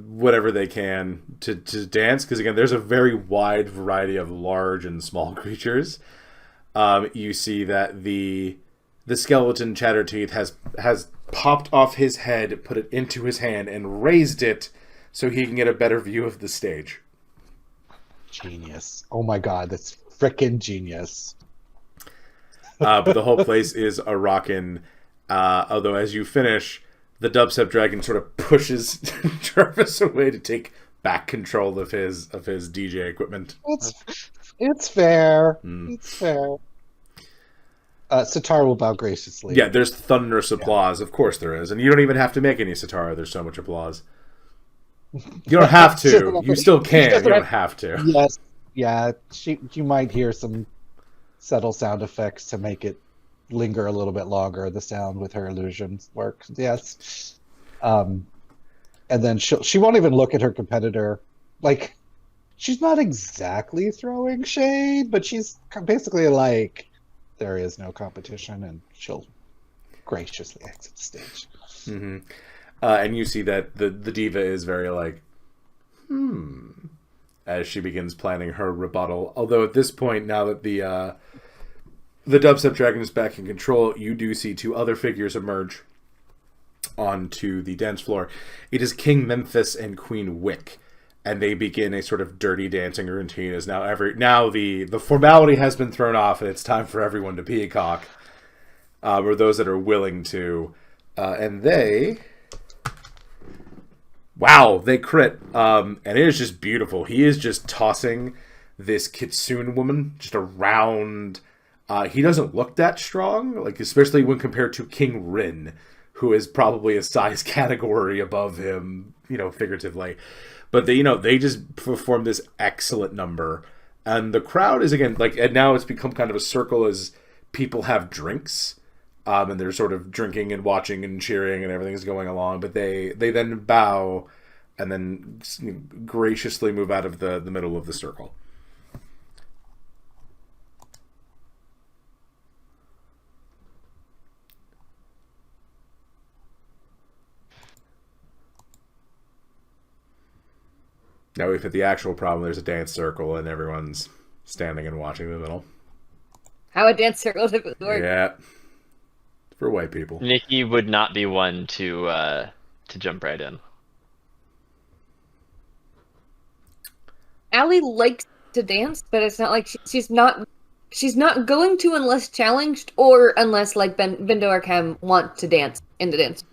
whatever they can to dance, because again, there's a very wide variety of large and small creatures. You see that the skeleton Chatterteeth has popped off his head, put it into his hand, and raised it so he can get a better view of the stage. Genius. Oh my god, that's frickin' genius. But the whole place is a rockin', although as you finish, the dubstep dragon sort of pushes Jarvis away to take back control of his DJ equipment. It's fair. It's fair. Satara will bow graciously. Yeah, there's thunderous applause. Of course there is. And you don't even have to make any Satara. There's so much applause. You don't have to. You still can. You don't have to. Yes. Yeah, you might hear some subtle sound effects to make it linger a little bit longer. The sound with her illusions work. Yes. And then she won't even look at her competitor. She's not exactly throwing shade, but she's basically there is no competition, and she'll graciously exit the stage. Mm-hmm. And you see that the diva is very like, as she begins planning her rebuttal. Although at this point, now that the dubstep dragon is back in control, you do see two other figures emerge onto the dance floor. It is King Memphis and Queen Wick, and they begin a sort of dirty dancing routine. As now the formality has been thrown off, and it's time for everyone to peacock, or those that are willing to, and they. Wow, they crit, and it is just beautiful. He is just tossing this kitsune woman just around. He doesn't look that strong, like especially when compared to King Rin, who is probably a size category above him, figuratively. But they just perform this excellent number, and the crowd is again like, and now it's become kind of a circle as people have drinks. And they're sort of drinking and watching and cheering and everything's going along. But they then bow and then graciously move out of the middle of the circle. Now we've hit the actual problem. There's a dance circle and everyone's standing and watching the middle. How a dance circle typically works. Yeah. For white people. Nikki would not be one to jump right in. Allie likes to dance, but it's not like she's not going to unless challenged or unless like Bendo or Cam want to dance in the dance.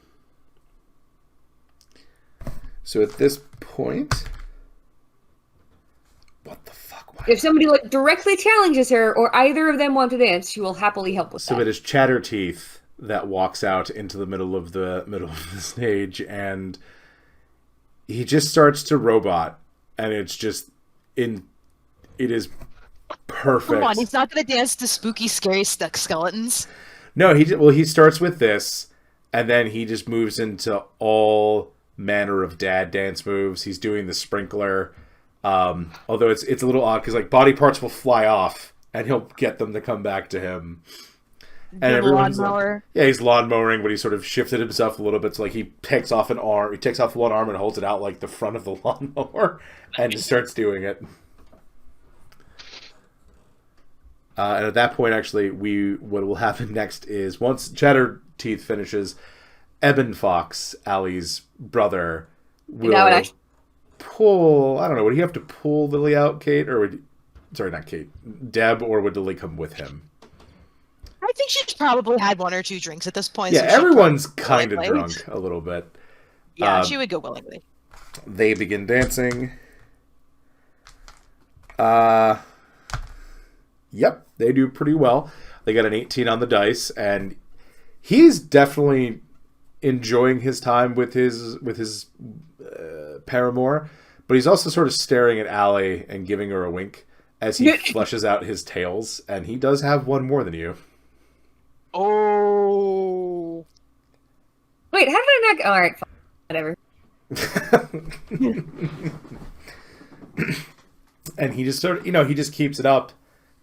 So at this point, what the fuck? If somebody like directly challenges her or either of them want to dance, she will happily help with that. So it is Chatterteeth that walks out into the middle of the stage, and he just starts to robot, and it's just it is perfect. Come on, he's not gonna dance to spooky, scary stuck skeletons. No, he starts with this, and then he just moves into all manner of dad dance moves. He's doing the sprinkler, although it's a little odd because like body parts will fly off, and he'll get them to come back to him. And everyone's like, yeah, he's lawnmowing, but he sort of shifted himself a little bit. So like he takes off one arm and holds it out like the front of the lawnmower, and just starts doing it. And at that point, actually, what will happen next is once Chatterteeth finishes, Eben Fox, Allie's brother, will pull. I don't know. Would he have to pull Lily out, Kate, or sorry, not Kate, Deb, or would Lily come with him? I think she's probably had one or two drinks at this point. Yeah, so everyone's kind of drunk a little bit. Yeah, she would go willingly. They begin dancing. Yep, they do pretty well. They got an 18 on the dice, and he's definitely enjoying his time with his paramour, but he's also sort of staring at Allie and giving her a wink as he flushes out his tails, and he does have one more than you. Oh. Wait, how did I not... Alright, whatever. And he just sort of, he just keeps it up.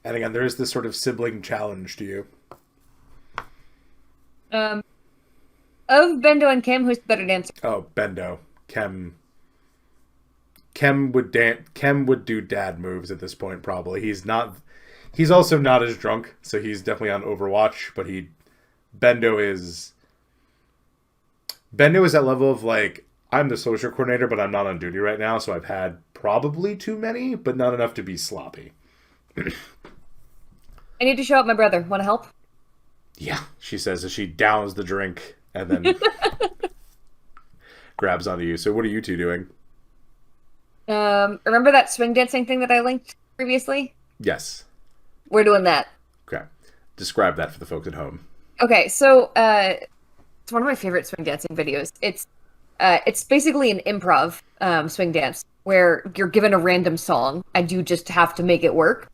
And again, there is this sort of sibling challenge to you. Of Bendo and Kim, who's the better dancer? Oh, Bendo. Kem would do dad moves at this point, probably. He's also not as drunk, so he's definitely on Overwatch, but Bendo is that level of like, I'm the social coordinator, but I'm not on duty right now, so I've had probably too many, but not enough to be sloppy. I need to show up my brother. Want to help? Yeah, she says as she downs the drink and then grabs onto you. So what are you two doing? Remember that swing dancing thing that I linked previously? Yes. We're doing that. Okay. Describe that for the folks at home. Okay, so it's one of my favorite swing dancing videos. It's basically an improv swing dance where you're given a random song and you just have to make it work.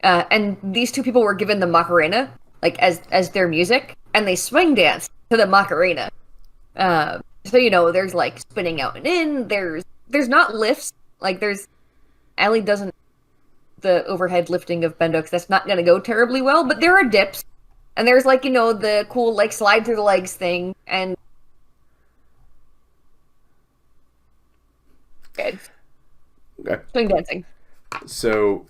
And these two people were given the Macarena, like as their music, and they swing dance to the Macarena. So there's like spinning out and in. There's not lifts. Like Allie doesn't the overhead lifting of Bendo because that's not going to go terribly well. But there are dips. And there's like, the cool like slide through the legs thing, and okay. Swing dancing. So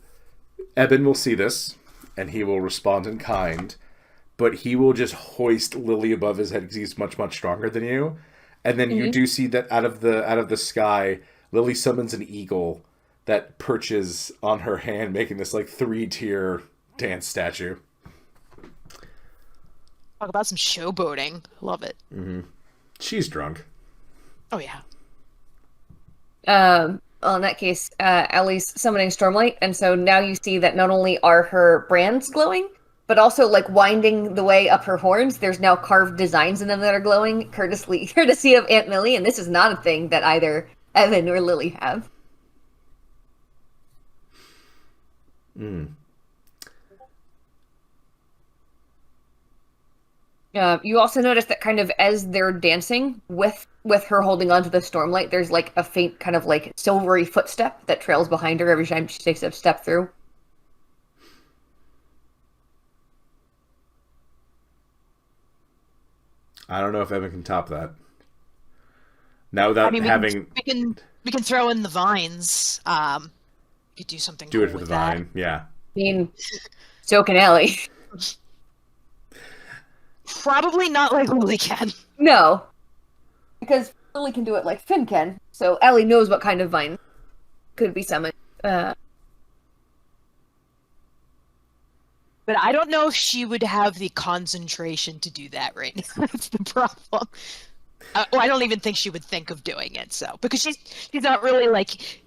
Eben will see this, and he will respond in kind, but he will just hoist Lily above his head because he's much, much stronger than you. And then you do see that out of the sky, Lily summons an eagle that perches on her hand, making this like 3-tier dance statue. Talk about some showboating. Love it. Mm-hmm. She's drunk. Oh yeah. Well, in that case, Ellie's summoning Stormlight, and so now you see that not only are her brands glowing, but also like winding the way up her horns, there's now carved designs in them that are glowing, courtesy of Aunt Millie, and this is not a thing that either Evan or Lily have. You also notice that kind of as they're dancing with her holding onto the Stormlight, there's like a faint kind of like silvery footstep that trails behind her every time she takes a step through. I don't know if Evan can top that. Now without we having... We can throw in the vines. We could do something Do cool it for the with that. vine, yeah. I mean, so can Ellie. Probably not like Lily can. No. Because Lily can do it like Finn can, so Ellie knows what kind of vine could be summoned. But I don't know if she would have the concentration to do that right now. That's the problem. I don't even think she would think of doing it, so. Because she's not really, like...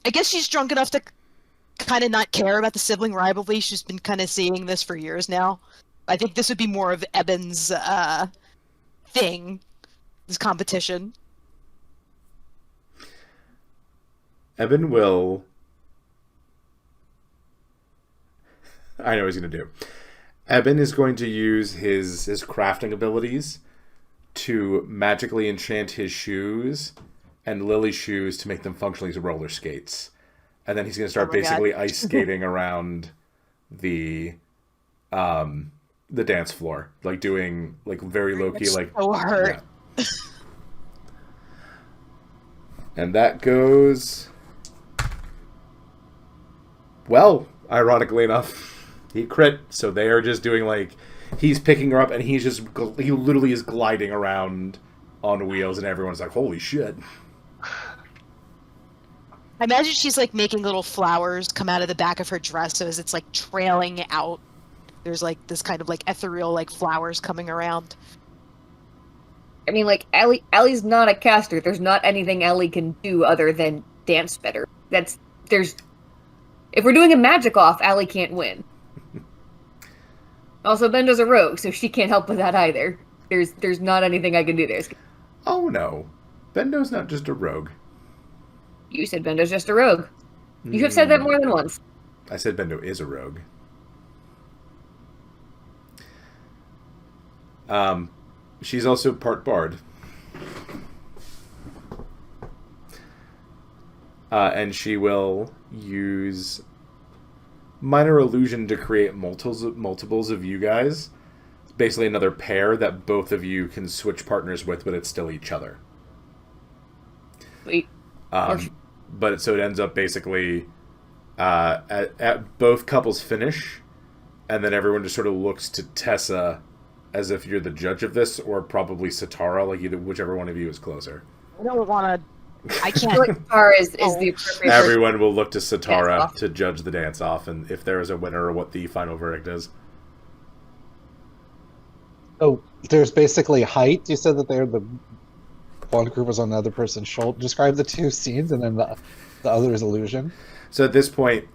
I guess she's drunk enough to kind of not care about the sibling rivalry. She's been kind of seeing this for years now. I think this would be more of Eben's thing, this competition. Eben will... I know what he's going to do. Eben is going to use his crafting abilities to magically enchant his shoes and Lily's shoes to make them functionally as roller skates. And then he's going to start basically ice skating around the dance floor, like doing like very low-key, like... So hurt. Yeah. And that goes... Well, ironically enough, he crit, so they are just doing like... He's picking her up, and he literally is gliding around on wheels, and everyone's like, holy shit. I imagine she's like making little flowers come out of the back of her dress, so as it's like trailing out, there's like this kind of like ethereal like flowers coming around. I mean, like, Ellie's not a caster. There's not anything Ellie can do other than dance better. If we're doing a magic off, Ellie can't win. Also, Bendo's a rogue, so she can't help with that either. There's not anything I can do there. Oh no. Bendo's not just a rogue. You said Bendo's just a rogue. You have said that more than once. I said Bendo is a rogue. She's also part bard. And she will use minor illusion to create multiples of you guys. It's basically another pair that both of you can switch partners with, but it's still each other. Sweet. But so it ends up basically at both couples finish, and then everyone just sort of looks to Tessa as if you're the judge of this, or probably Satara, like whichever one of you is closer. I don't want to. I can't. Satara is the appropriate. Everyone will look to Satara to judge the dance off, and if there is a winner, or what the final verdict is. Oh, there's basically height. You said that they're the one group was on the other person's shoulder. Describe the two scenes, and then the other is illusion. So at this point,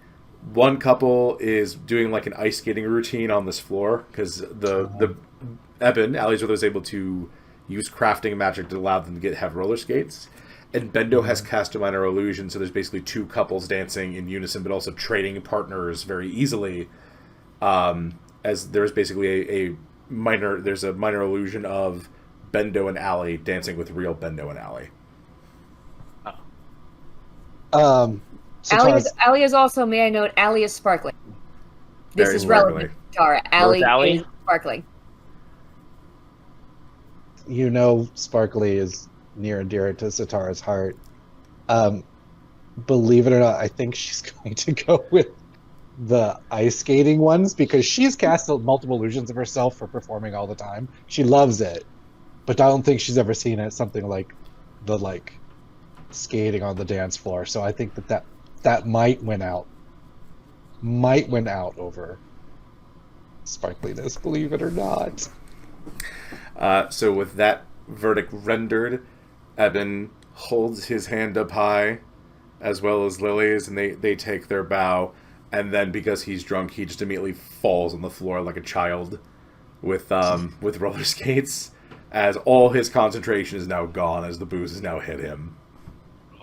one couple is doing like an ice skating routine on this floor because the Eben, Ali's brother, was able to use crafting magic to allow them to have roller skates. And Bendo has cast a minor illusion, so there's basically two couples dancing in unison, but also trading partners very easily. As there's basically a minor illusion of Bendo and Ali dancing with real Bendo and Ali. Ali is also, may I note, Ali is sparkling. This Very is relevant to Tara. Ali Ali? is Sparkling. You know, Sparkly is near and dear to Satara's heart. Believe it or not, I think she's going to go with the ice skating ones because she's cast multiple illusions of herself for performing all the time. She loves it, but I don't think she's ever seen it something like the skating on the dance floor. So I think that might win out. Might win out over sparkliness, believe it or not. So with that verdict rendered, Eben holds his hand up high, as well as Lily's, and they take their bow. And then, because he's drunk, he just immediately falls on the floor like a child with roller skates, as all his concentration is now gone, as the booze has now hit him.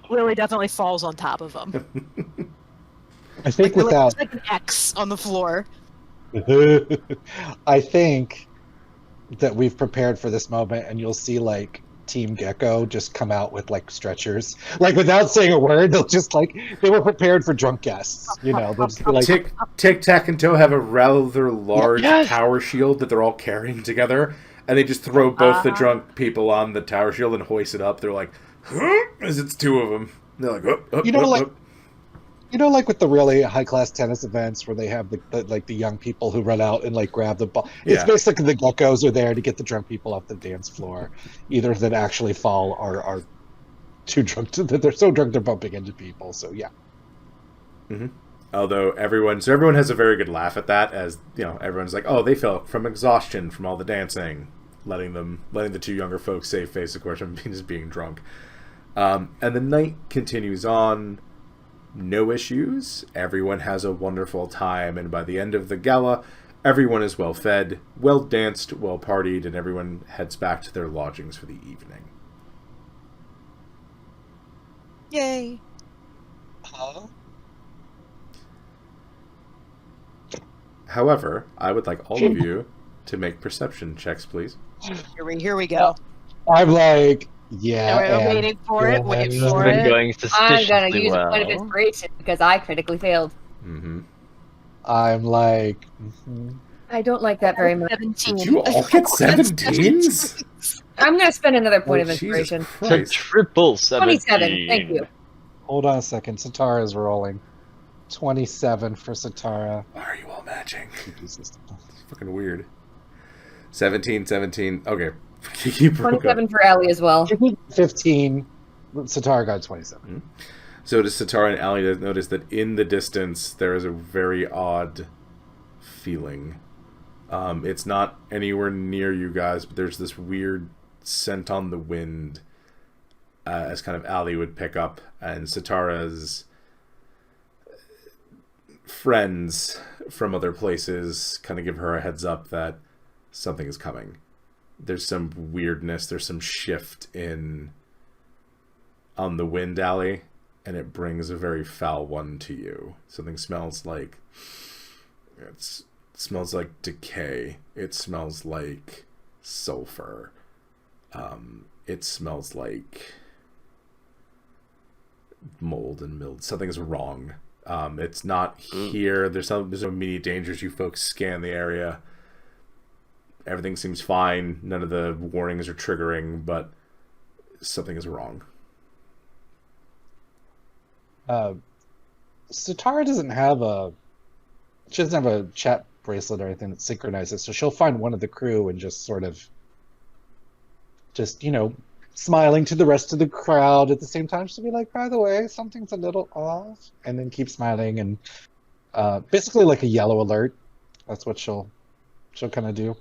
Lily definitely falls on top of him. I think Lily without looks like an X on the floor. I think that we've prepared for this moment, and you'll see Team Gecko just come out with stretchers, without saying a word. They'll just they were prepared for drunk guests. They'll just be like, Tic Tac and Toe have a rather large tower shield that they're all carrying together, and they just throw both the drunk people on the tower shield and hoist it up. They're like, huh? As it's two of them. They're like, with the really high class tennis events where they have the young people who run out and grab the ball. It's basically the geckos are there to get the drunk people off the dance floor, either that actually fall or are too drunk that they're so drunk they're bumping into people. So yeah. Mm-hmm. Although everyone has a very good laugh at that, as everyone's like, oh, they fell from exhaustion from all the dancing, letting the two younger folks save face, of course, from just being drunk. And the night continues on. No issues. Everyone has a wonderful time, and by the end of the gala, everyone is well fed, well danced, well partied, and everyone heads back to their lodgings for the evening. Yay. However, I would like all of you to make perception checks, please. Here we go. I'm We're waiting for it. Wait for Been it. going I'm suspiciously gonna use well. a point of inspiration because I critically failed. Mm-hmm. I'm I don't like that very much. 17. Did you all get 17s? I'm gonna spend another point of Jesus inspiration. Christ. Triple 17. 27. Thank you. Hold on a second. Satara is rolling. 27 for Satara. Why are you all matching? It's fucking weird. 17. Okay. Keep 27 for Allie as well. 15. Satara got 27. Mm-hmm. So does Satara and Allie notice that in the distance there is a very odd feeling. It's not anywhere near you guys, but there's this weird scent on the wind, as kind of Allie would pick up, and Satara's friends from other places kind of give her a heads up that something is coming. There's some weirdness, there's some shift on the wind, Allie, and it brings a very foul one to you. Something smells like it smells like decay. It smells like sulfur. It smells like mold and mildew. Something's wrong. It's not here. There's no immediate dangers. You folks scan the area. Everything seems fine. None of the warnings are triggering, but something is wrong. Satara doesn't have a chat bracelet or anything that synchronizes, so she'll find one of the crew and just smiling to the rest of the crowd at the same time. She'll be like, by the way, something's a little off, and then keep smiling, and basically like a yellow alert. That's what she'll kind of do.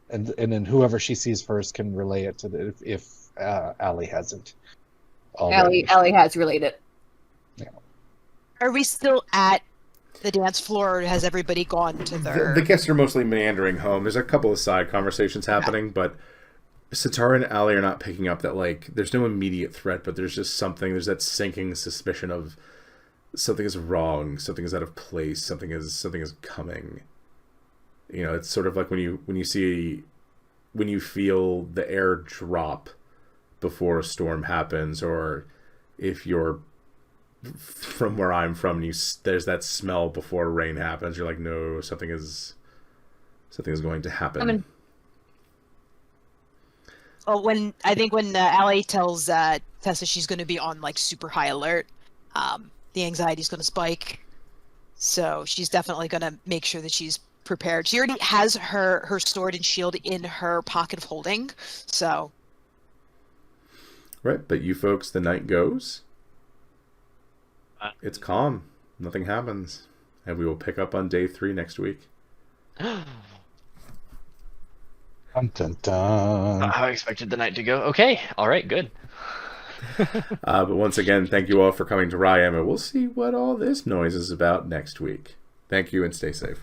And then whoever she sees first can relay it to if Allie hasn't. Allie has relayed it. Yeah. Are we still at the dance floor, or has everybody gone to their... The guests are mostly meandering home. There's a couple of side conversations happening, but Satara and Allie are not picking up that, there's no immediate threat, but there's just something, there's that sinking suspicion of something is wrong, something is out of place, something is coming. It's sort of like when you feel the air drop before a storm happens, or if you're from where I'm from, there's that smell before rain happens. You're like, no, something is Something is going to happen. I mean, Well, when Allie tells Tessa she's going to be on like super high alert, the anxiety's going to spike. So she's definitely going to make sure that she's prepared. She already has her sword and shield in her pocket of holding. So. Right, but you folks, the night goes. It's calm. Nothing happens. And we will pick up on day 3 next week. Dun, dun, dun. Not how I expected the night to go. Okay, all right, good. But once again, thank you all for coming to Ryam, and we'll see what all this noise is about next week. Thank you and stay safe.